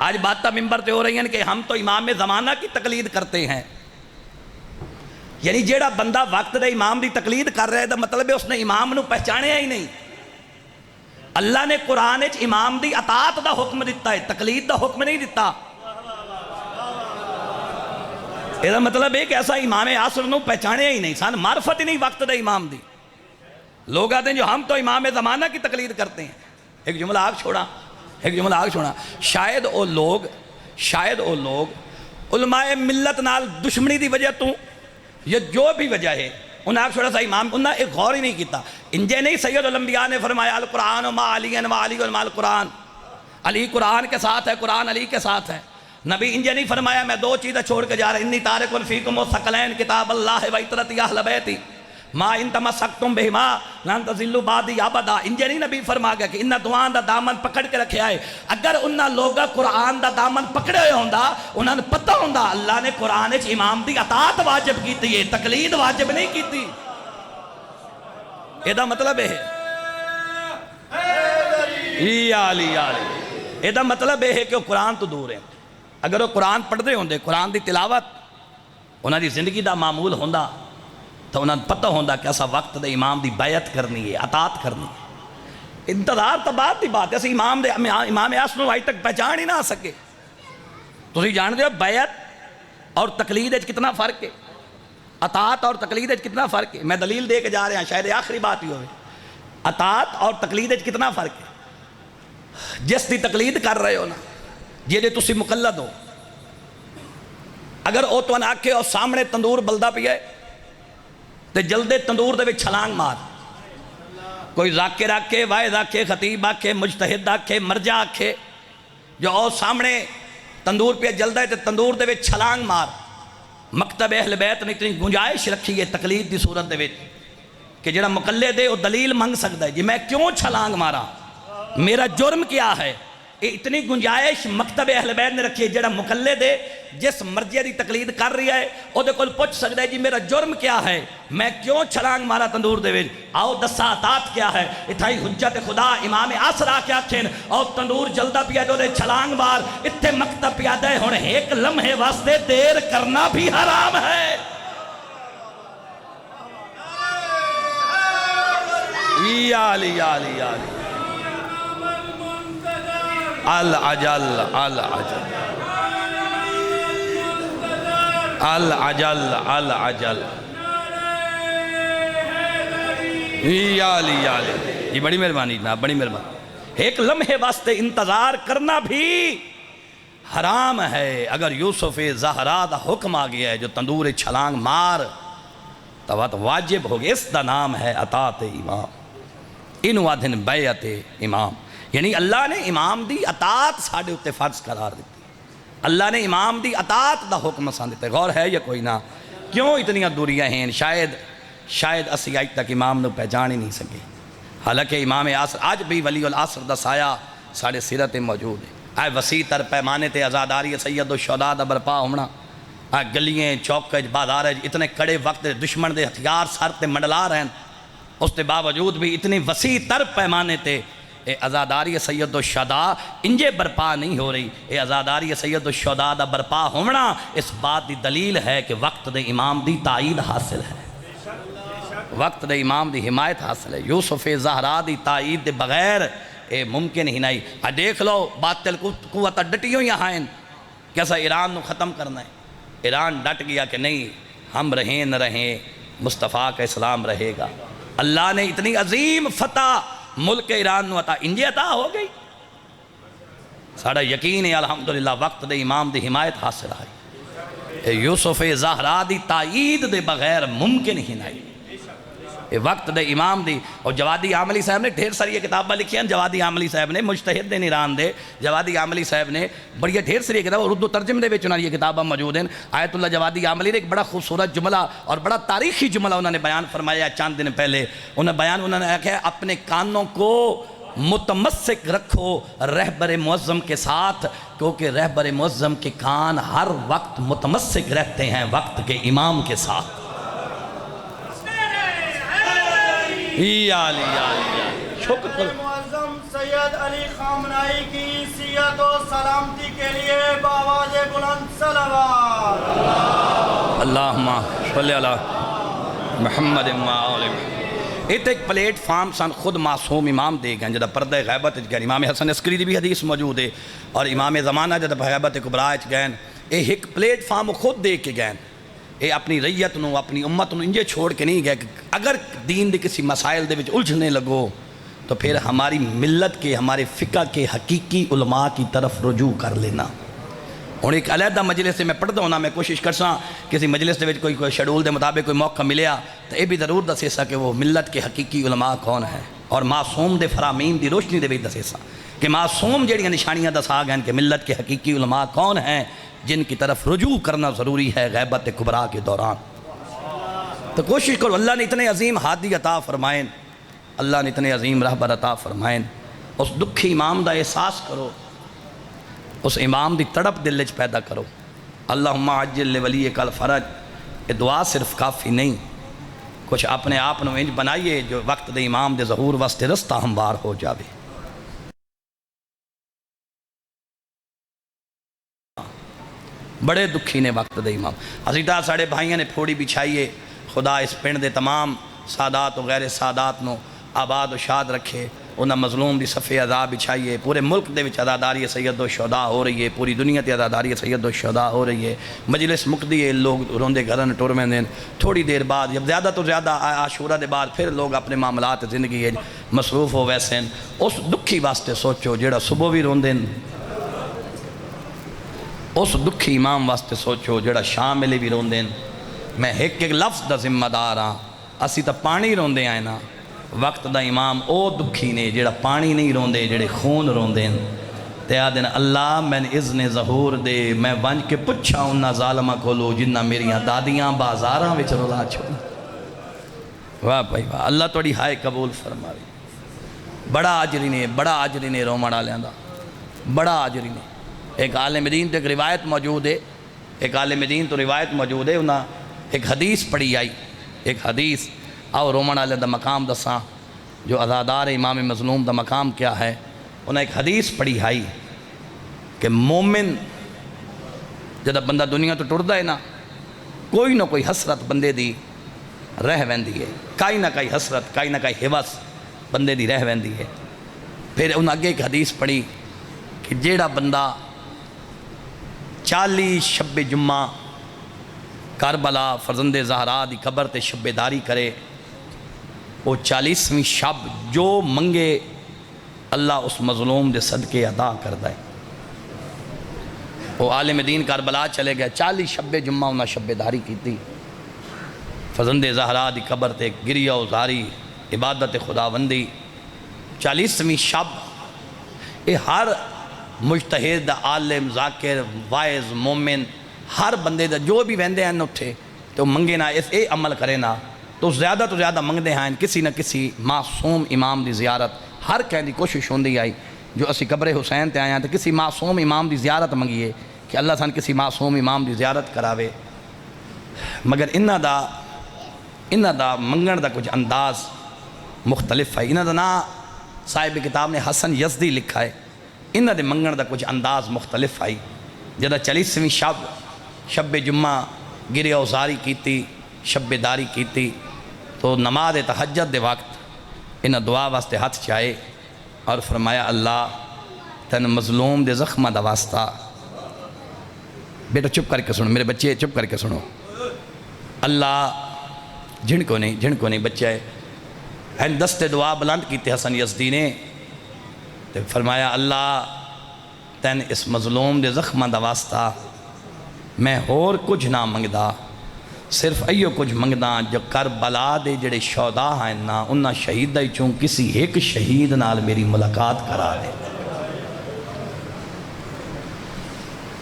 آج باتیں ممبر تے ہو رہی ہیں کہ ہم تو امام زمانہ کی تقلید کرتے ہیں، یعنی جیڑا بندہ وقت دے امام دی تقلید کر رہے دا مطلب ہے اس نے امام نو پہچانے ہی نہیں۔ اللہ نے قرآن وچ امام دی اطاعت دا حکم دیتا ہے، تقلید دا حکم نہیں دیتا۔ یہ مطلب ہے کہ ایسا امام عصر نو پہچانے ہی نہیں، سان معرفت ہی نہیں وقت دے امام دی۔ لوگ آتے ہیں جو ہم تو امام زمانہ کی تقلید کرتے ہیں، ایک جملہ آگ چھوڑا شاید او لوگ علماء ملت نال دشمنی دی وجہ تو یہ جو بھی وجہ ہے انہیں آگ چھوڑا سا امام انہیں ایک غور ہی نہیں کیتا. انجے نہیں سید الانبیاء نے فرمایا القرآن و ما علی و علی و ما القرآن، علی قرآن کے ساتھ ہے، قرآن علی کے ساتھ ہے. نبی انجے نہیں فرمایا میں 2 چیزیں چھوڑ کے جا رہا انی تارک فیکم الثقلین کتاب اللہ و اطرتی اہل بیتی ما ان تمسکتم بہما لن تضلوا بعدی ابدا. انجے نہیں نبی فرما گیا کہ انہاں دعاں دا دامن پکڑ کے رکھیا ہے. اگر انہاں لوگا قرآن دا دامن پکڑے ہوئے ہوندا انہاں نے پتہ ہوندا اللہ نے قرآن وچ امام دی اطاعت واجب کیتی ہے، تقلید واجب نہیں کیتی. یہ دا مطلب ہے یہ دا مطلب ہے کہ وہ قرآن تو دور ہے. اگر وہ قرآن پڑھ دے ہوندے، قرآن دی تلاوت انہاں دی زندگی دا معمول ہوندا تو انہاں پتہ ہوندا کہ ایسا وقت دے امام دی بیعت کرنی ہے، اطاعت کرنی ہے. انتظار تو بات دی بات ہے، ایسے امام اعصم آج تک پہچان ہی نہ آ سکے. تو جان دے ہو بیعت اور تقلید وچ کتنا فرق ہے، اطاعت اور تقلید وچ کتنا فرق ہے. میں دلیل دے کے جا رہے ہیں، شاید آخری بات ہی ہوئے. اطاعت اور تقلید وچ کتنا فرق ہے. جس دی تقلید کر رہے ہو نا جے تسی مقلد ہو، اگر او تو آکھے اور سامنے تندور بلدا پیا ہے تے جلدے تندور دے وچ چھلانگ مار. کوئی ذاکر آکھے، واعظ آکھے، خطیب آکھے، مجتہد آکھے، مرجع آکھے، جو او سامنے تندور پہ جلدا ہے تے تندور دے وچ چھلانگ مار. مکتب اہل بیت نے اتنی گنجائش رکھی ہے تقلید دی صورت دے وچ کہ جڑا مقلد ہے وہ دلیل منگ سکتا ہے جی میں کیوں چھلانگ مارا، میرا جرم کیا ہے. اتنی گنجائش مکتب اہل بیت نے رکھی ہے. جڑا مقلد ہے جس مرجع دی تقلید کر رہی ہے او دے کول پوچھ سکتا ہے جی میرا جرم کیا ہے، میں کیوں چھلانگ مارا تندور دے وچ. آؤ دسا اطاعت کیا ہے. اتھائی حجت خدا امام عصر آکے آکھیں او تندور جلدا پیا جو دے چھلانگ مار. اتھے مکتب پیادہ ہے ہن ایک لمحے واسطے دیر کرنا بھی حرام ہے. العجل العجل العجل العجل یہ بڑی مہربانی جناب، بڑی مہربانی. ایک لمحے واسطے انتظار کرنا بھی حرام ہے. اگر یوسف زہرا دا حکم آ گیا ہے جو تندور چھلانگ مار تو واجب ہو گیا. اس دا نام ہے اطاعت امام، انہوں آدھن بیعت امام. یعنی اللہ نے امام دی اطاعت ساڑھے اتے فرض قرار دیتی. اللہ نے امام دی اطاعت دا حکم سان دیتے. غور ہے یا کوئی نہ؟ کیوں اتنی دوریاں ہیں؟ شاید اسی آج تک امام نے پہچان ہی نہیں سکے. حالانکہ امام عصر آج بھی ولی العصر دا سایہ ساڑھے سیرت موجود ہے. آئے وسیع تر پیمانے تے ازاداری سید الشہداء دا برپا ہونا. آئے گلیاں چوکج بازار اتنے کڑے وقت دشمن دے ہتھیار سر تے منڈلا رہن، اس کے باوجود بھی اتنی وسیع تر پیمانے تے اے ازاداری سید الشہداء انجے برپا نہیں ہو رہی. اے ازاداری سید الشہداء دا برپا ہونا اس بات دی دلیل ہے کہ وقت دے امام دی تائید حاصل ہے، وقت دے امام دی حمایت حاصل ہے. یوسف زہرا دی تائید دے بغیر اے ممکن ہی نہیں. دیکھ لو باطل قوت ڈٹی ہوئی ہیں کیسا ایران نو ختم کرنا ہے. ایران ڈٹ گیا کہ نہیں ہم رہیں نہ رہیں مصطفیٰ کا اسلام رہے گا. اللہ نے اتنی عظیم فتح ملک ایران نو عطا انجے عطا ہو گئی. ساڑھا یقین ہے الحمدللہ وقت دے امام دی حمایت حاصل آئی. یوسف زہرا دی تائید دے بغیر ممکن ہی نہیں. وقت دے امام دی. اور جوادی عاملی صاحب نے ڈھیر ساری کتابیں لکھی ہیں. جوادی عاملی صاحب نے مجتہد دے ایران دے جوادی عاملی صاحب نے بڑی ڈھیر ساری کتاب اردو ترجمے دے وچ انہاں یہ کتابیں موجود ہیں. آیت اللہ جوادی عاملی نے ایک بڑا خوبصورت جملہ اور بڑا تاریخی جملہ انہوں نے بیان فرمایا چند دن پہلے. انہوں نے کہا اپنے کانوں کو متمسک رکھو رہبر معظم کے ساتھ، کیونکہ رہبر معظم کے کان ہر وقت متمسک رہتے ہیں وقت کے امام کے ساتھ. شکر معظم سید علی خامنائی کی سیرت و سلامتی کے لیے بآواز بلند صلوات. اللہم صلی علی محمد ایک پلیٹ فارم سن خود معصوم امام دے گئے جدہ پردہ غیبت گئے. امام حسن عسکری دی بھی حدیث موجود ہے اور امام زمانہ جدہ غیبت کبرا گئے. ایک پلیٹ فارم خود دے کے گئے. اے اپنی ریت نو اپنی امت نو انجے چھوڑ کے نہیں گئے کہ اگر دین دے کسی مسائل دے وچ الجھنے لگو تو پھر ہماری ملت کے ہمارے فقہ کے حقیقی علماء کی طرف رجوع کر لینا. اور ایک علیحدہ مجلس سے میں پڑھتا ہوں نا، میں کوشش کرساں کسی مجلس دے وچ کوئی شیڈول دے مطابق کوئی موقع ملیا تو یہ بھی ضرور دسے سا کہ وہ ملت کے حقیقی علماء کون ہیں، اور معصوم دے فرامین دی روشنی دے وچ دسے سا کہ معصوم جڑیاں نشانیاں دسا گئے کہ ملت کے حقیقی علماء کون ہیں جن کی طرف رجوع کرنا ضروری ہے غیبت کبریٰ کے دوران. تو کوشش کرو، اللہ نے اتنے عظیم ہادی عطا فرمائیں، اللہ نے اتنے عظیم رہبر عطا فرمائیں. اس دکھی امام دا احساس کرو، اس امام دی تڑپ دل وچ پیدا کرو. اللہم عجل لولیک الفرج. یہ دعا صرف کافی نہیں، کچھ اپنے آپ انج بنائیے جو وقت دے امام دے ظہور واسطے رستہ ہموار ہو جاوے. بڑے دکھی نے وقت دے امام. حضرتہ ساڑے بھائیاں نے پھوڑی بچھائیے، خدا اس پنڈ دے تمام سادات و غیر سادات نو آباد و شاد رکھے. انہاں مظلوم دی صفحے عذاب بچھائیے. پورے ملک دے وچ عزاداری سید الشہداء ہو رہی ہے، پوری دنیا تے عزاداری سید الشہداء ہو رہی ہے. مجلس مقدی ہے، لوگ روندے گھرن ٹور میں دین. تھوڑی دیر بعد جب زیادہ تو زیادہ عاشورہ دے بعد پھر لوگ اپنے معاملات زندگی مصروف ہو ویسے. اس دکھی واسطے سوچو جیڑا صبح بھی روندے، اس دکھی امام واسطے سوچو جڑا شام ملے بھی روندیں. میں ایک لفظ دا ذمہ دار ہاں. اسی تا پانی روندے آئے نا، وقت دا امام او دکھی نے جڑا پانی نہیں روندے، جڑے خون روندیں. تے آدھن اللہ میں اذن ظہور دے، میں ونج کے پچھا انہا ظالمہ کھولو جنہ میریاں دادیاں بازاراں وچ رولا چھو. واہ بھائی واہ، اللہ توڑی ہائے قبول فرماوی. بڑا آجری نے رومڑا لیاندہ، بڑا آجری نے. ایک عالم دین تو ایک روایت موجود ہے، ایک عالم دین تو روایت موجود ہے. انہاں ایک حدیث پڑھی آئی، ایک حدیث آؤ رومن والے دا مقام دساں جو عزادار امام مظلوم دا مقام کیا ہے. انہاں ایک حدیث پڑھی آئی کہ مومن جدہ بندہ دنیا تو ٹردا ہے نا، کوئی نہ کوئی حسرت بندے دی رہ ویندی ہے، کئی نہ کئی حسرت، کئی نہ کئی حوث بندے دی رہ ویندی ہے. پھر انہاں اگے ایک حدیث پڑھی کہ جیڑا بندہ 40 شب جمعہ کربلا فرزند زہرا دی قبر تے شب داری کرے، وہ 40ویں شب جو منگے اللہ اس مظلوم دے صدقے عطا کردہ ہے. وہ عالم دین کربلا چلے گئے، 40 شب جمعہ انہاں شب داری کی تھی، فرزند زہرا دی قبر تے گریہ و زاری عبادت خداوندی. 40ویں شب یہ ہر مجتہد عالم ذاکر وائز مومن ہر بندے دا جو بھی ویندے ہیں اٹھے تو منگے نا اس اے عمل کرے نا تو زیادہ منگدے ہیں کسی نہ کسی معصوم امام دی زیارت. ہر کہیں دی کوشش ہوندی آئی جو اسی قبر حسین تے آئے ہیں تو کسی معصوم امام دی زیارت منگیے کہ اللہ سان کسی معصوم امام دی زیارت کراوے. مگر انہاں دا منگن دا کچھ انداز مختلف ہے. انہاں دا نا صاحب کتاب نے حسن یزدی لکھا ہے، انہاں دے منگن دا کچھ انداز مختلف آئی. جدہ 40ویں شب جمعہ گریہ اوزاری کیتی، شب داری کیتی تو نماز تہجد دے وقت انہاں دعا واسطے ہاتھ چاہے اور فرمایا اللہ تن مظلوم دے زخمہ دا واسطہ. بیٹا چپ کر کے سنو، میرے بچے چپ کر کے سنو. اللہ جن کو نہیں بچے ہیں دست دعا بلند کیتے حسن یزدی نے تو فرمایا اللہ تین اس مظلوم دے زخمہ دا واسطہ میں اور کچھ نہ منگدا، صرف ایو کچھ منگدا جو کربلا دے جڑے شہداء ہیں نا انہاں شہیدہ چون کسی ایک شہید نال میری ملاقات کرا دے.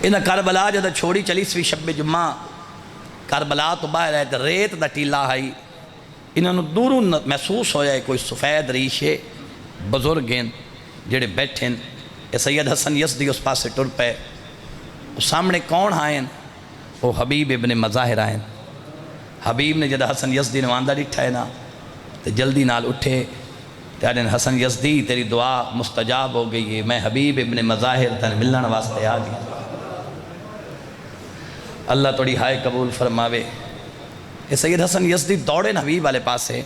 انہاں کربلا جدہ چھوڑی 40ویں شب جمعہ کربلا تو باہر ہے ریت دا ٹیلا آئی. انہوں نے دوروں محسوس ہویا ہے کوئی سفید ریشے بزرگ ہیں جڑے بیٹھیں. سید حسن یزدی اس پاس سے ٹر پے، سامنے کون آئیں؟ وہ حبیب ابن مظاہر آئیں. حبیب نے جدہ حسن یزدی نے واندہ ڈٹھا ہے نا تو جلدی نال اٹھے تو حسن یزدی تیری دعا مستجاب ہو گئی ہے، میں حبیب ابن مظاہر تن ملن واسطے آ گیا. اللہ توڑی ہائے قبول فرماوے. یہ سید حسن یزدی دوڑے حبیب والے پاس سے،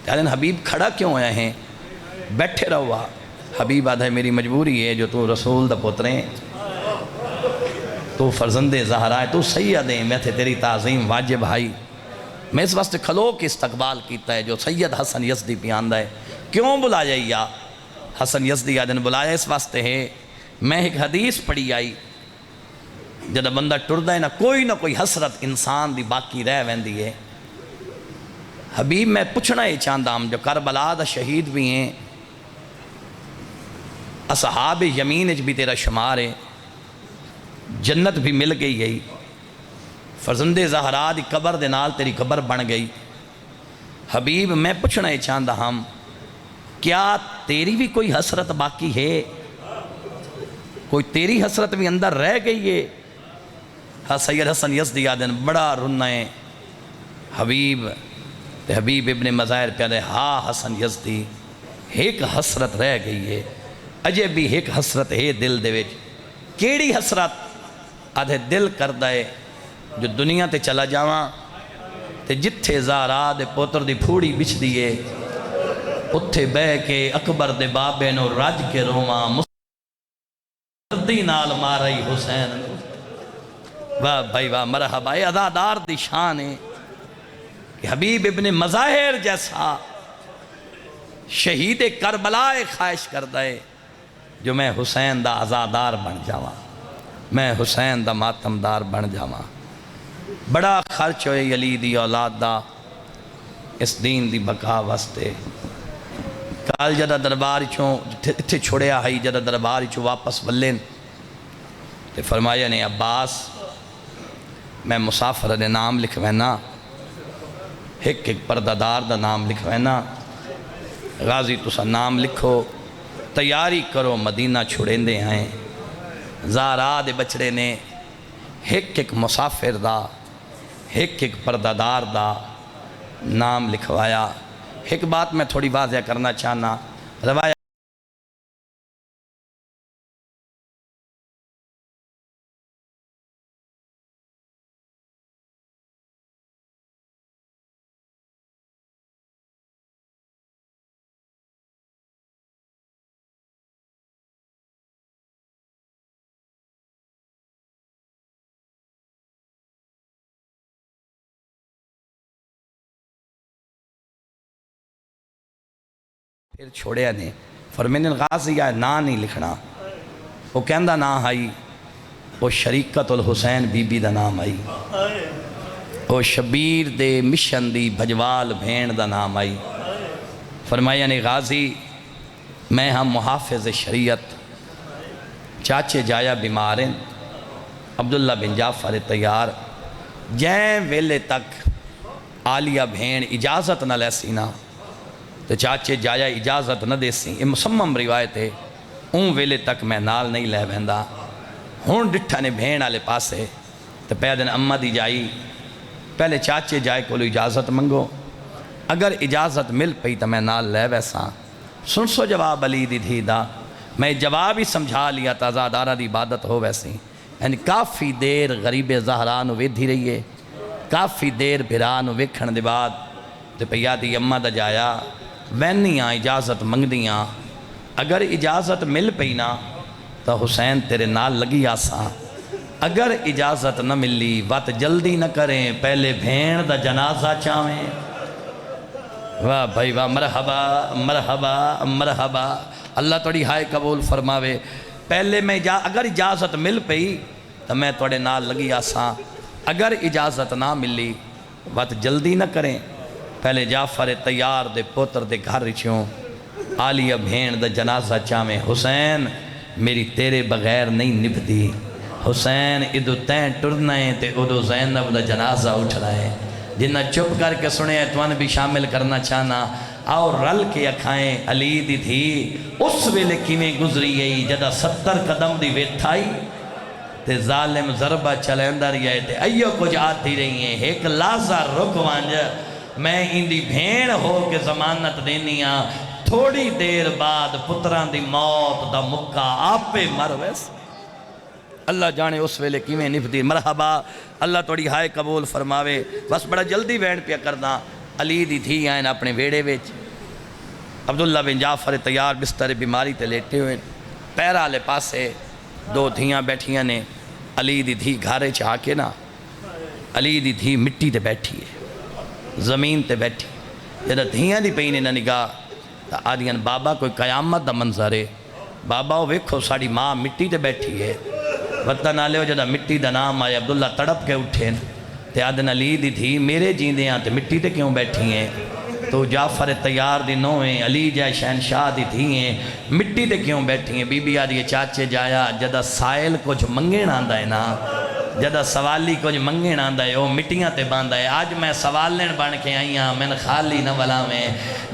حبیب کھڑا کیوں ہوئے ہیں؟ بیٹھے رہوا. حبیب آدھا ہے میری مجبوری ہے جو تو رسول دا پتریں، تو فرزند زہرا ہے، تو سید ہیں، میں تھے تیری تعظیم واجب آئی. میں اس واسطے کھلو کے استقبال کیتا ہے جو سید حسن یزدی پیاندہ ہے. کیوں بلایا یا حسن یزدی آدن بلایا اس واسطے ہے میں ایک حدیث پڑھی آئی جب بندہ ٹردا ہے نا کوئی حسرت انسان دی باقی رہ ویندی ہے. حبیب میں پوچھنا ہی چاہتا ہم جو کربلا دا شہید بھی ہیں اصحاب یمین بھی تیرا شمار ہے جنت بھی مل گئی ہے فرزند زہرا دی قبر دے نال تیری قبر بن گئی. حبیب میں پوچھنا ہی چاہتا ہم کیا تیری بھی کوئی حسرت باقی ہے کوئی تیری حسرت بھی اندر رہ گئی ہے. ہاں سید حسن یزدی آدن بڑا رنہ ہے حبیب تے حبیب ابن مظاہر پیادے ہاں حسن یزدی ایک حسرت رہ گئی ہے اجے بھی ایک حسرت ہے دل دے وچ. کیڑی حسرت آدھے دل کردہ ہے جو دنیا تے چلا جاواں تے جتھے زہرا دے پوتر دی پھوڑی بچھ دیئے اتھے بہ کے اکبر دے بابے نو رج کے رواں مردی نال مارائی حسین. واہ بھائی واہ مرحبا اے عزادار دی شان ہے کہ حبیب ابن مظاہر جیسا شہید کربلا خواہش کردہ ہے جو میں حسین دا عزادار بن جاواں میں حسین دا ماتمدار بن جاواں. بڑا خرچ ہوئے علی دی اولاد دا اس دین دی بقا واسطے. کال جدہ دربار چوں اتھے چھوڑیا ہائی جدہ دربار چوں واپس ولین تے فرمایا نے عباس میں مسافر دے نام لکھوینا ایک پردادار دا نام لکھوینا غازی تسا نام لکھو تیاری کرو مدینہ چھوڑیں دے آئیں. زہرا دے بچڑے نے ایک مسافر دا ایک پردادار دا نام لکھوایا. ایک بات میں تھوڑی واضح کرنا چاہنا روایت پھر چھوڑیا نے فرمین غازی یا نا نہیں لکھنا وہ کہندہ نا آئی وہ شریکت الحسین بی بی دا نام آئی وہ شبیر دے مشن دی بھجوال بھین دا نام آئی. فرمایا نے غازی میں ہم محافظ شریعت چاچے جایا بیماریں عبداللہ بن جعفر تیار جائیں ویلے تک عالیہ بھین اجازت نہ لے سینا تو چاچے جایا اجازت نہ دے سی. یہ مسمم روایت ہے اون ویلے تک میں نال نہیں لے بہندہ. ہون ڈٹھا نے بھین آلے پاسے تو پیدن اممہ دی جائی پہلے چاچے جائے کو لو اجازت منگو اگر اجازت مل پئی تو میں نال لے ویسا. سن سو جواب علی دی دھی دا میں جواب ہی سمجھا لیا تا عزادارہ دی عبادت ہو ویسی. یعنی کافی دیر غریب زہرا نو ویدھی رہی ہے کافی دیر بھرا نو ویکھن دے بعد تو پیا دی اممہ دا جایا وینیاں اجازت منگدیاں اگر اجازت مل پینا تو حسین تیرے نال لگی آساں اگر اجازت نہ ملی وقت جلدی نہ کریں پہلے بھین دا جنازہ چاہیں. واہ بھائی واہ مرحبا مرحبا مرحبا اللہ توڑی ہائے قبول فرماوے. پہلے میں اگر اجازت مل پئی تو میں توڑے نال لگی آساں اگر اجازت نہ ملی وقت جلدی نہ کریں پہلے جعفر تیار دے پوتر دے گھر رچوں عالیہ بھین دا جنازہ چاہیں. حسین میری تیرے بغیر نہیں نبھدی حسین ادو تین ٹرنا ہے تے ادو زینب دا جنازہ اٹھنا ہے. جنہ چپ کر کے سنے ہیں توان بھی شامل کرنا چاہنا آؤ رل کے اکھائیں علی دی تھی اس ویلے کیویں گزری گئی جدہ 70 قدم دی ویٹھائی تے ظالم ضربہ چلیندہ رہی ہے تے ایو کچھ آتی رہی ہیں ایک لازہ رک وانج میں اندی بھین ہو کے ضمانت دینیاں تھوڑی دیر بعد پتران دی موت دا مکہ آپے مر ویس. اللہ جانے اس ویلے کیویں نفدی. مرحبا اللہ توڑی ہائے قبول فرماوے. بس بڑا جلدی وین پیا کردہ علی دی تھی آئین اپنے ویڑے ویچ عبداللہ بن جعفر تیار بستر بیماری تے لیٹے ہوئے پیرا لے پاسے دو دھیاں بیٹھیاں نے علی دی تھی گھارے چاہ کے نا علی دی تھی مٹی تے بیٹھی ہے زمین تے بیٹھی جدہ دھیاں دی پئی نے نگاہ تا آدیاں بابا کوئی قیامت دا منظر ہے بابا وہ ویکھو ساڑی ماں مٹی تے بیٹھی ہے وطن آلے ہو جدہ مٹی دا نام آئے عبداللہ تڑپ کے اٹھے تے آدن علی دی تھی میرے جیندے ہاں تے مٹی تے کیوں بیٹھی ہیں تو جعفر تیار دی نویں علی جائے شہنشاہ دی تھی ہیں مٹی تے کیوں بیٹھی ہیں بی بی آدھی چاچے جایا جدہ سائل کچھ منگین آندہ ہے نا جدہ سوالی کچھ منگین آندہ ہے وہ مٹیاں تے باندہ ہے آج میں سوالین بن کے آئی ہاں میں خالی نہ ولا میں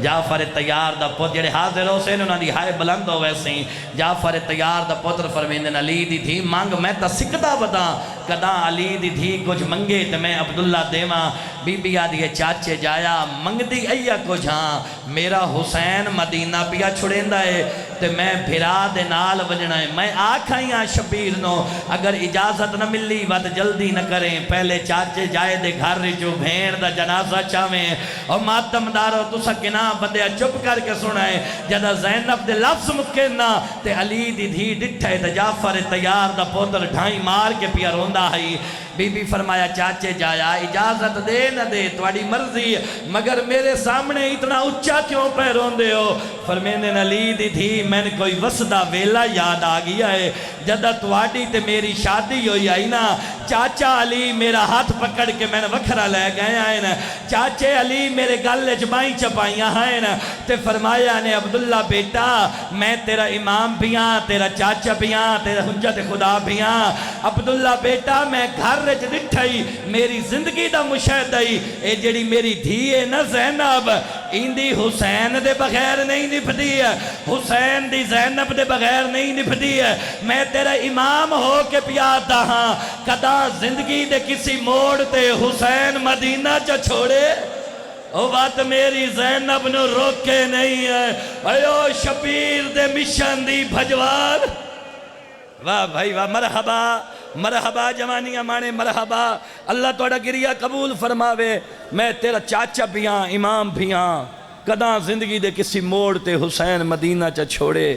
جعفر تیار دا پوت جڑے حاضر ہو سے انہوں نے ہائے بلند ہو ویسے جعفر تیار دا پوتر فرمیندن علی دی تھی مانگ میں تا سکتا بتا کدا علی دی تھی کچھ منگے تے میں عبداللہ دیواں بی بی آدھی چاچے جایا منگ دی ایا کچھ ہاں میرا حسین مدینہ پیا چھڑیندہ ہے تے میں بھرا دے نال وجنا ہے میں آکھائیاں شبیر نو اگر اجازت نہ ملی وقت جلدی نہ کریں پہلے چاچے جائے دے گھر جو بھین دا جنازہ چاویں اور ماتم دارو تو سکنا بندے چپ کر کے سنائے جدہ زینب دے لفظ مکینہ تے علی دی دھی ڈٹھے تے جعفر تیار دا پوتر ڈھائی مار کے پیا روندہ ہے بی بی فرمایا چاچے جایا اجازت دے نہ دے تواڈی مرضی مگر میرے سامنے اتنا اچھا کیوں پہ روندے ہو فرمیندن علی دی تھی میں نے کوئی وسدہ ویلا یاد آ گیا ہے جدہ تواڈی تے میری شادی ہوئی آئی نا چاچا علی میرا ہاتھ پکڑ کے میں نے وکھرا لے گئے آئے نا چاچے علی میرے گلے چبائیں چپائیاں آئے نا تے فرمایا نے عبداللہ بیٹا میں تیرا امام بھی ہاں تیرا چاچا بھی ہاں تیرا حجت خدا بھی ہاں عبداللہ بیٹا میں گھر رچ ڈٹھائی میری زندگی دا مشاہدائی اے جڑی میری دھیے نا زینب ایندی حسین دے بغیر نہیں نپھدی ہے حسین دی زینب دے بغیر نہیں نپھدی ہے میں تیرا امام ہو کے پیاتا ہاں کدا زندگی دے کسی موڑ تے حسین مدینہ چا چھوڑے او بات میری زینب نو روکے نہیں ہے ایو شبیر دے مشن دی بھجوار واہ بھائی واہ مرحبا مرحبا جوانیاں مانے مرحبا اللہ توڑا گریہ قبول فرماوے میں تیرا چاچا بھی ہاں امام بھی ہاں کداں زندگی دے کسی موڑ تے حسین مدینہ چا چھوڑے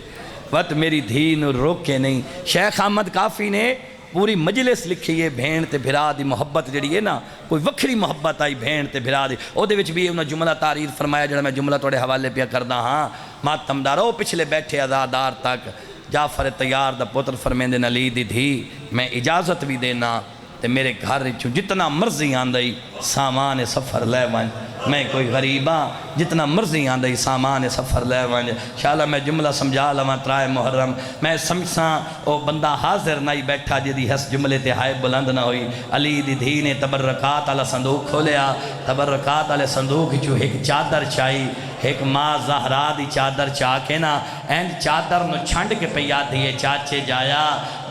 وقت میری دھین روکے نہیں شیخ احمد کافی نے پوری مجلس لکھی ہے بھین تے بھرا دی محبت جڑی ہے نا کوئی وکھری محبت آئی بھین تے بھرا دی او دے وچ بھی انہوں جملہ تعریف فرمایا جڑا میں جملہ توڑے حوالے پیا کردہ ہاں ماتم دارو پچھلے بیٹھے ازادار تک جعفر تیار دا پتر فرمیندن علی دی دھی میں اجازت بھی دینا تے میرے گھر جتنا مرضی آندائی سامان سفر لے ون میں کوئی غریباں جتنا مرضی آندائی سامان سفر لے ون انشاءاللہ میں جملہ سمجھا لواں ترائے محرم میں سمجھساں او بندہ حاضر نہیں بیٹھا جدی حس جملے تے ہائے بلند نہ ہوئی علی دی دھی نے تبرکات علی صندوق کھولیا تبرکات علی صندوق جو ایک چادر چائی ایک ماں زہرا دی چادر چاہ کے نا این چادر نو چھنڈ کے پیا دیئے چاچے جایا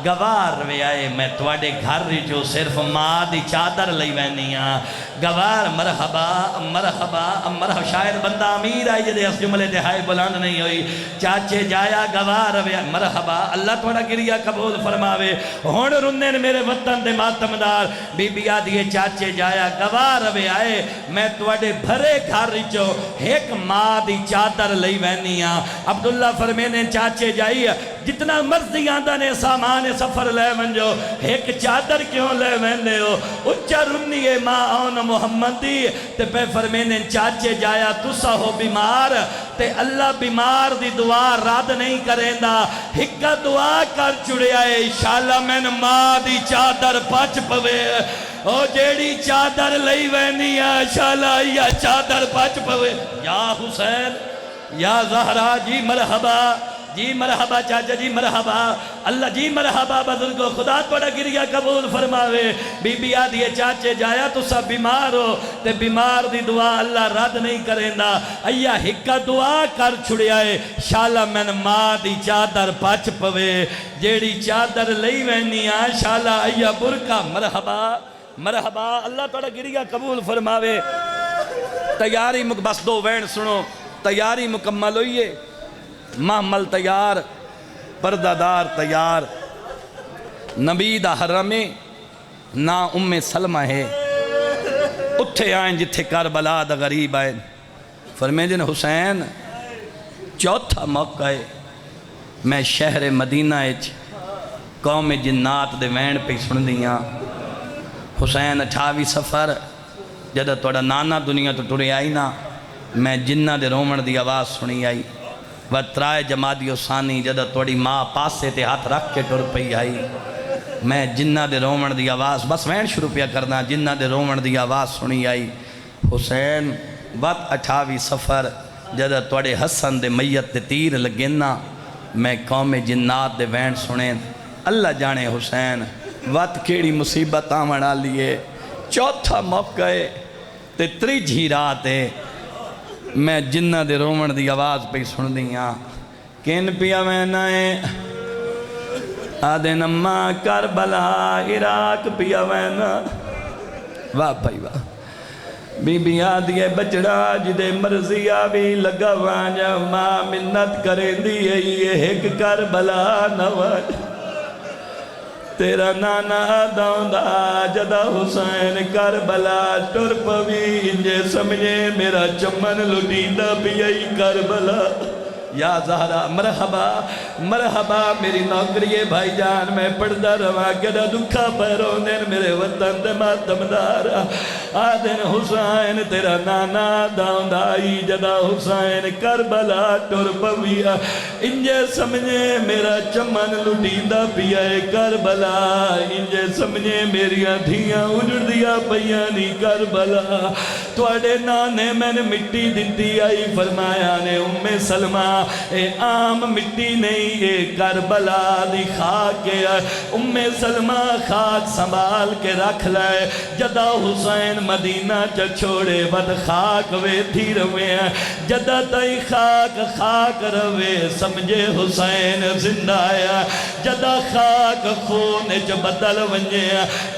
گوار روے آئے میں تواڈے گھر جو صرف ماں دی چادر لئی وینیاں گوار مرحبا مرحبا مرحبا شاید بندہ امیر آئی جدے اس جملے تے ہائے بلند نہیں ہوئی چاچے جایا گوار روے مرحبا اللہ تواڈا گریہ قبول فرماوے ہون رنن میرے وطن دے ماتمدار بی بی آدھیے چاچے جایا گوار روے آئے میں تواڈے بھرے گھر جو ایک ماں دی چادر لئی وینیاں عبداللہ فرمینے چاچے جائی جتنا مرضی آندہ نے سامان سفر لے منجو ایک چادر کیوں لے ویندے ہو اچھا رنیے ماں آن محمد دی تے پہ فرمینے چاچے جایا تسا ہو بیمار تے اللہ بیمار دی دعا رد نہیں کریں دا ہکا دعا کر چڑے آئے انشاءاللہ میں نے ماں دی چادر پچ پوے او جیڑی چادر لئی وینی ہے انشاءاللہ یا چادر پچ پوے یا حسین یا زہرا جی مرحبا جی مرحبا چاچا جی مرحبا اللہ جی مرحبا بزرگو خدا توڑا گریہ قبول فرماوے بی بی آدھیے چاچے جایا تو سب بیمار ہو تے بیمار دی دعا اللہ رد نہیں کریں دا ایا ہکا دعا کر چھڑے آئے شالا میں ماں دی چادر پچ پوے جیڑی چادر لئی وینیاں شالا ایا برکا مرحبا مرحبا اللہ توڑا گریہ قبول فرماوے تیاری بس دو وین سنو تیاری مکمل ہوئیے محمل تیار پردہ تیار نبی دا حرم نا ام سلمہ ہے اتھے آئیں جتھے کربلا دا غریب آئیں فرمیدن حسین چوتھا موقع ہے میں شہر مدینہ اچ قوم جنات دے وین پہ سن دیاں حسین 28 سفر جدہ توڑا نانا دنیا تو ٹرے آئی نا میں جنہ دے رومن دی آواز سنی آئی و ترائے جمادی و ثانی جدہ توڑی ماں پاسے تے ہاتھ رکھ کے ٹر پئی آئی میں جنہ دے رومن دی آواز بس وین شروع پیا کرنا جنہ دے رومن دی آواز سنی آئی حسین وقت 28 سفر جدہ توڑے حسن دے میت دے تیر لگینا میں قوم جنات دے وین سنیں اللہ جانے حسین وقت کیڑی مصیبت آمنا لیے چوتھا موقع تے تریجھی رات ہے میں جنہ دے رومن دی آواز پہ سن دیاں کین پیا میں نائے آدھے نمہ کربلا عراق پیا میں نا واہ بھائی واہ بی بی آدھے بچڑا جدے مرضی آوی لگا وانجا ماں منت کریں دیئے یہ ایک کربلا نوائے تیرا نانا داؤں دا جدہ حسین کربلا ٹر پوی انجے سمجھے میرا چمن لٹیندہ بھی کربلا یا زہرا مرحبا مرحبا میری نوکری بھائی جان میں پڑھدا رواں گڑا دکھا پیروں دن میرے وطن دے ماتم دارا آدن حسین تیرا نانا داؤں دائی جدا حسین کربلا ٹر پویا انجے سمجھے میرا چمن لٹیندہ پیا کربلا انجے سمجھے میری دھیاں اجڑ دیا پیانی کربلا توڑے نانے میں نے مٹی دیتی آئی فرمایا نے سلمہ اے عام مٹی نہیں اے کربلا دی خاک سلمہ خاک سنبھال کے رکھ لائے جدہ حسین مدینہ چھوڑے بد خاک وے تھی روے جدہ تائی خاک روے سمجھے حسین زندہ آیا جدہ خاک خون بدل ونجے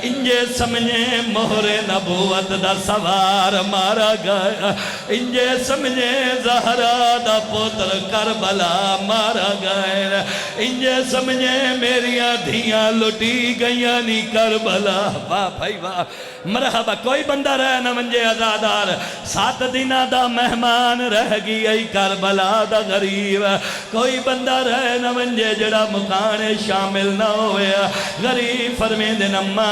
انجے سمجھے مہر نبوت دا سوار مارا گیا انجے سمجھے زہرا دا پوتر کربلا مارا گیا انجے سمجھے میریاں دھیاں لٹی گئیاں نی کربلا واہ بھائی واہ مرحبا کوئی بندہ رہ نہ منجے ازادار 7 دنہ دا مہمان رہ گئی ای کربلا دا غریب کوئی بندہ رہ نہ منجے جڑا مکانے شامل نہ ہوئے غریب فرمین دے نمہ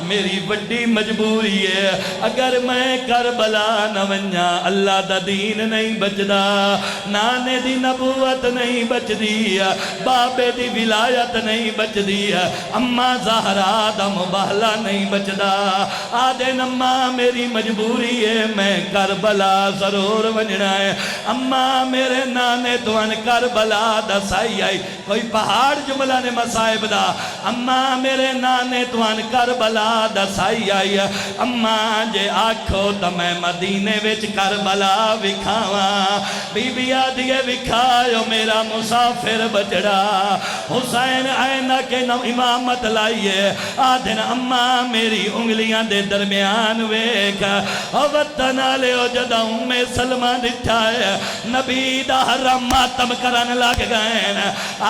میری بڑی مجبوری ہے اگر میں کربلا نہ منجا اللہ دا دین نہیں بچدا نانے دی نبوت نہیں بچ دیا بابے دی ولایت نہیں بچ دیا اماں زہرا دا مباہلہ نہیں بچدا آدھے نمہ میری مجبوری ہے میں کربلا ضرور ونجنا ہے اماں میرے نانے تو ان کربلا دا سائی آئی کوئی پہاڑ جملہ نے مسائب دا اماں میرے نانے تو ان کربلا دا سائی آئی اماں جے آکھو تا میں مدینے وچ کربلا وکھاواں بی بی آدھے وکھایو میرا مسافر بچڑا حسین آئینہ کے امامت لائیے آدھے اماں میری انگلیاں دے درمیان ویکھا وطن آلے او جدہ سلمہ دٹھائے نبی دا حرم ماتم کرن لگ گئن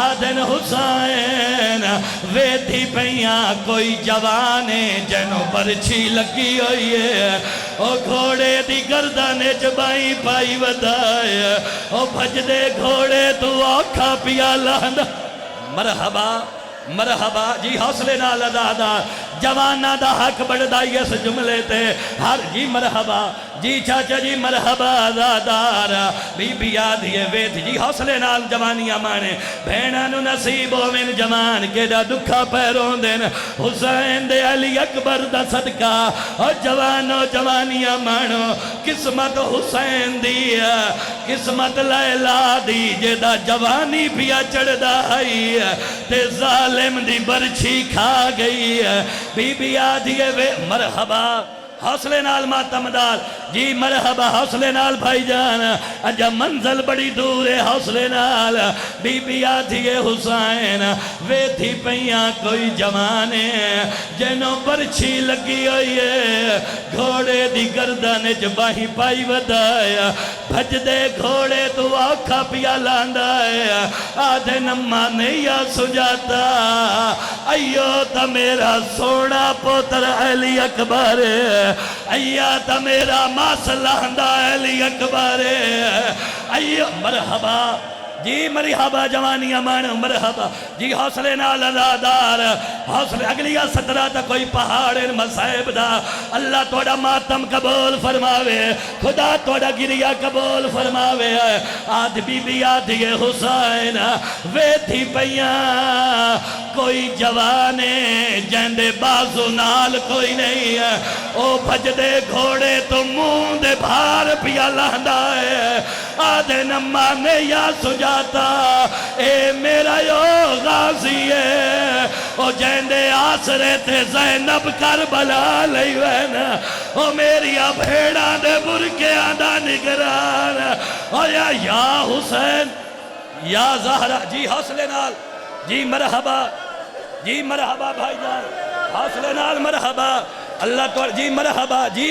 آدھن حسین ویدھی پیاں کوئی جوانے جنوں پرچھی لگی ہوئی ہے او گھوڑے دی گردانے جبائی پائی ودائے او بھج دے گھوڑے تو آکھا پیا لانا مرحبا مرحبا جی حوصلے نال ازادار جوانہ دا حق بڑھدائی اس جملے تے ہر جی مرحبا جی چاچا جی مرحبا ازادار بی بی آدھیے ویت جی حوصلے نال جوانیاں مانے بینانو نصیب ہوئن جوان کے دا دکھا پیرون دین حسین دے علی اکبر دا صدقہ اور جوانو جوانیاں مانو قسمت حسین دیا قسمت لیلہ دی جے دا جوانی پیا چڑھ دائی تے ظالم دی برچھی کھا گئی بی بی آدھیے وے مرحبا حوصلے نال ماتمدار جی مرحبا حوصلے نال بھائی جان اجا منزل بڑی دور ہے حوصلے نال بی بی آدھیے حسین وے تھی پیاں کوئی جوانے جنوں برچھی لگی ہوئی ہے گھوڑے دی گردن جباہی پائی ودایا بھج دے گھوڑے تو آکھا پیا لاندایا آدھے نمہ نیا سجاتا ایو تا میرا سونا پوتر علی اکبر ایا تا میرا ماسلہ دا علی اکبر ایو مرحبا جی مرحبا جوانیاں مانو مرحبا جی حوصلے نال ازادار حوصلے اگلی 17 تا کوئی پہاڑ ان مصائب دا اللہ توڑا ماتم قبول فرماوے خدا توڑا گریا قبول فرماوے آدھ بی بی آدھی حسین ویتھی پیاں کوئی جوانے جیندے بازو نال کوئی نہیں ہے او بھج دے گھوڑے تو مون دے بھار پیا لہندا ہے آدھے نمانے یا سجاتا اے میرا یو غازی ہے او جیندے آسرے تے زینب کربلا لئی وینا او میری بھیڑا دے برکے آدھا نگران او یا حسین یا زہرہ جی حوصلے نال جی مرحبا بھائی جان حوصلے نال مرحبا اللہ تو جی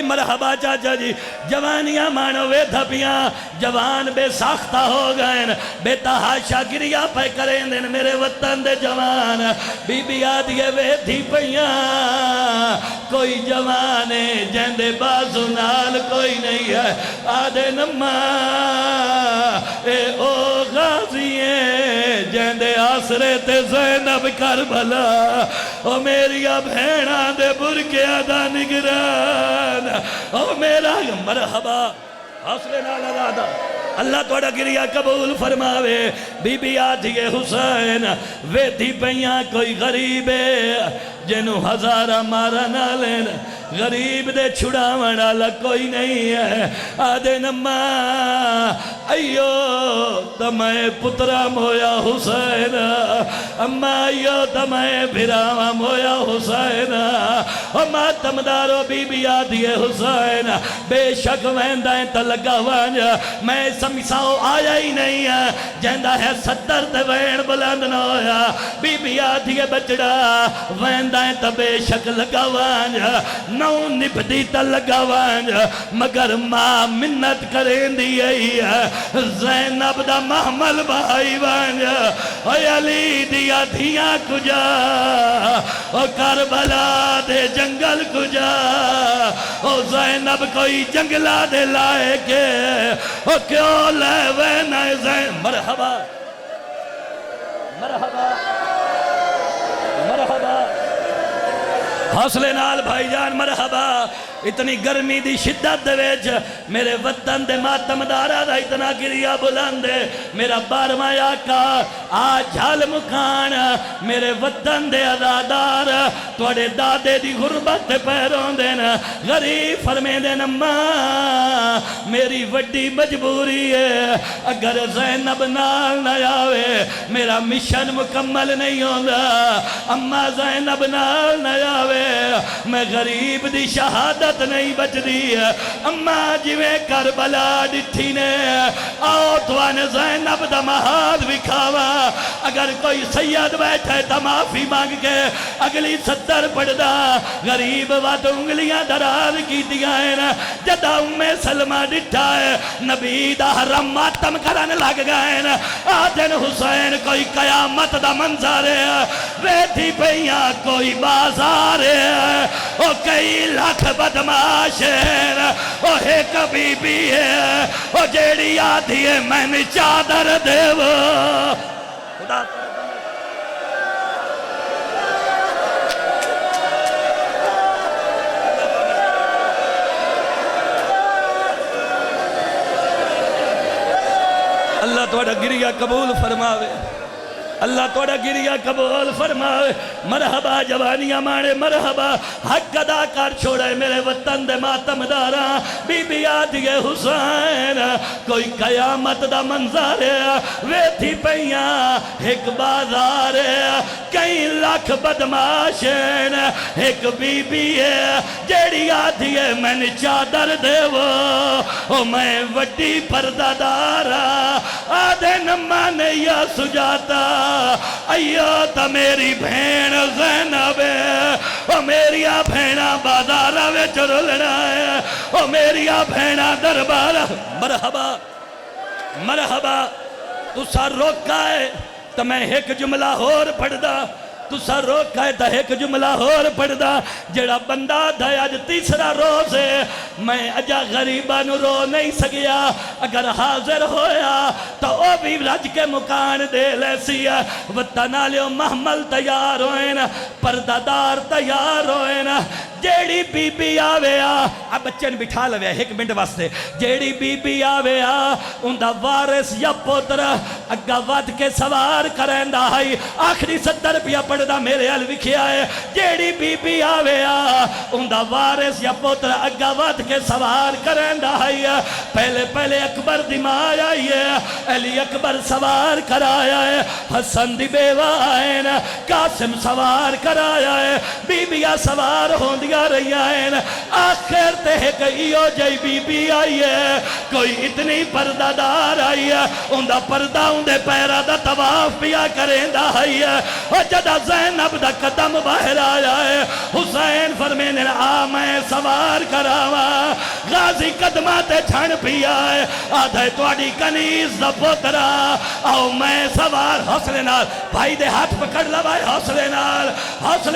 مرحبا چاچا جی جوانیاں مانو وے دھپیاں جوان بے ساختہ ہو گئے بے تحاشا گریا پہ کریں دن میرے وطن دے جوان بی بی آدھیے وے تھی پیاں کوئی جوانے جیندے بازو نال کوئی نہیں ہے آدھے نماں اے او غازیے جیندے آسرے تے زینب کربلا او میریا بھیڑا دے برکے آدھا نگران او میرا مرحبا حوصلے نال ازادہ اللہ توڑا گریا قبول فرماوے بی بی آدھیے حسین ویدھی پیاں کوئی غریب ہے جنہوں ہزارہ مارا نہ لین غریب دے چھڑا وڑالا کوئی نہیں ہے آدھے نماں ایو تمہیں پترہ مویا حسین اما ایو تمہیں بھراوہ مویا حسین اما تمدارو بی بی آدھیے حسین بے شک ویندائیں تلگا وانجا میں سمساؤ آیا ہی نہیں ہے جہندہ ہے 70 تے وین بلند نہ ہویا بی بی آدھیے بچڑا ویندائیں تا بے شک لگا وانجا نو نبدی تا لگا وانجا مگر ماں منت کریں دی ہے زینب دا محمل بھائی وانجا اوہ علی دیا دھیاں کجا او کربلا دے جنگل کجا او زینب کوئی جنگلہ دے لائے کے او کیوں لے وینا زینب مرحبا حوصلے نال بھائی جان مرحبا اتنی گرمی دی شدت دے ویچ میرے وطن دے ماتم دارا دا اتنا گریا بلندے میرا 12واں آقا آج جھال مکان میرے وطن دے ازادار توڑے دادے دی غربت پیروں دینا غریب فرمے دینا ماں میری وڈی مجبوری ہے اگر زینب نال نہ آوے میرا مشن مکمل نہیں ہوگا اما زینب نال نہ آوے میں غریب دی شہادت نہیں بچ دی اماں جویں کربلا ڈٹھی نے آؤ توان زینب دا محاد وکھاوا اگر کوئی سید بیٹھے تا معافی مانگ کے اگلی 70 پڑھدا غریب وات انگلیاں دراز کی دیا ہے جدا سلمہ ڈٹھا ہے نبی دا حرم ماتم کرن لگ گئے آدھن حسین کوئی قیامت دا منظر ہے ویتھی پیاں کوئی بازار ہے او کئی لاکھ بدماش ہے او ایک بی بی ہے او جیڑی آدھی ہے میں نے چادر دیو خدا اللہ توڑا گریا قبول فرماوے اللہ توڑا گریا قبول فرماوے مرحبا جوانیاں مانے مرحبا حق ادا کر چھوڑے میرے وطن دے ماتم دارا بی بی آدھے حسین کوئی قیامت دا منظر ہے ویتھی پیاں ایک بازار ہے کئی لاکھ بدماشین ایک بی بی ہے جیڑی آدھی ہے میں نے چادر دے وہ میں وڈی پردہ دارا آدھے نمانے یا سجاتا ایو تا میری بھین زینب ہے او میریا بھینا بازارہ وے چرلنا ہے او میریا بھینا دربارہ مرحبا مرحبا تو سا روکا ہے تو میں ایک جملہ اور پڑھ دا تسا روکا ہے تا ایک جملہ اور پڑھ دا جڑا بندہ دا اج تیسرا روز ہے میں اجا غریبہ نو رو نہیں سکیا اگر حاضر ہویا تو او بھی رج کے مکان دے لیسی ہے وطنہ لیو محمل تیار ہوئن پردادار تیار ہوئن جیڑی بی بی آویا اب بچے نے بٹھا لویا ایک منٹ واسطے جیڑی بی بی آویا ان دا وارث یا پوتر اگا ود کے سوار کریں دا ہائی آخری 70 روپیہ پڑھ دا میرے حل وکھیا ہے جیڑی بی بی آویا ان دا وارث یا پوتر اگا ود کے سوار کریں دا ہائی پہلے اکبر دی ماں آئی ہے علی اکبر سوار کرایا ہے حسن دی بیوہ آئیں قاسم سوار کرایا ہے بی بیاں سوار ہوں دیا رہی آئیں آخر تے کئیو جائی بی بی آئی ہے کوئی اتنی پردادار آئی ہے ان دا پردہ ان دے پیرہ دا تواف پیا کریں دا آئی ہے اور جدہ زینب دا قدم باہر آیا ہے حسین فرمینے آ میں سوار کراوا غازی قدماتے چھن پیا ہے آدھے توڑی کنیز دا پوترا آؤ میں سوار حوصلے نال بھائی دے ہاتھ پکڑ لبائے حوصلے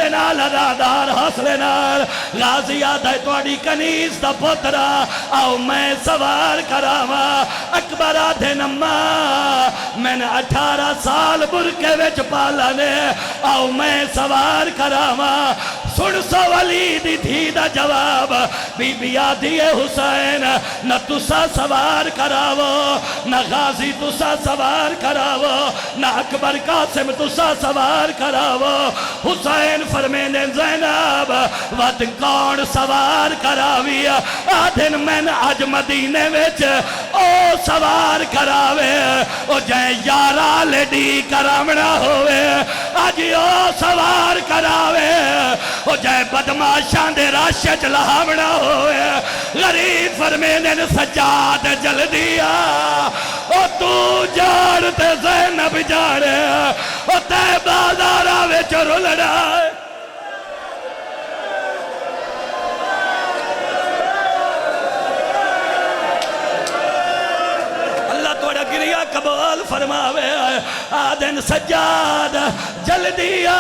نال ادادار حوصلے نال غازی آدھے توڑی کنیز دا پوترا آؤ میں سوار کراوا اکبر آدھے نمّا میں نے 18 سال برکے وچ پالانے آؤ میں سوار کراوا سن سو ولی دی تھی دا جواب بی بی آدھی حسین نہ تسا سوار کراو نہ غازی تسا سوار کراو نہ اکبر قاسم تسا سوار کراو حسین فرمینے زینب ود کون سوار کراوی آدھن میں نے آج مدینے وچ او سوار کراوے او جائے یارا لیڈی کرامنا ہوئے آج او سوار کراوے او جائے بدماشاں دے راشے چلاونا ہوئے غریب فرمینے سجاد جل دیا او تو جاڑتے زینب جاڑے او تے بازارہ وچ رلڑا قبول فرماوے آدھن سجاد جل دیا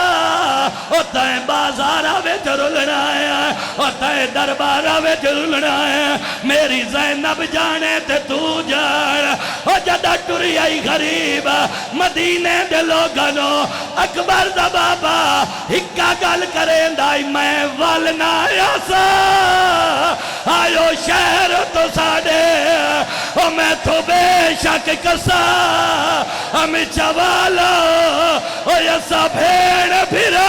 او تائیں بازارہ وچ رلنا ہے او تائیں دربارہ وچ رلنا ہے میری زینب جانے تے تو جان او جدہ ٹری آئی غریب مدینے دے لوگنو اکبر دا بابا ہکا گل کریں دائی میں والنا یاسا آئیو شہر تو ساڑے او میں تو بے شک کسا ہم چوالو او یسا بھیڑ پھرا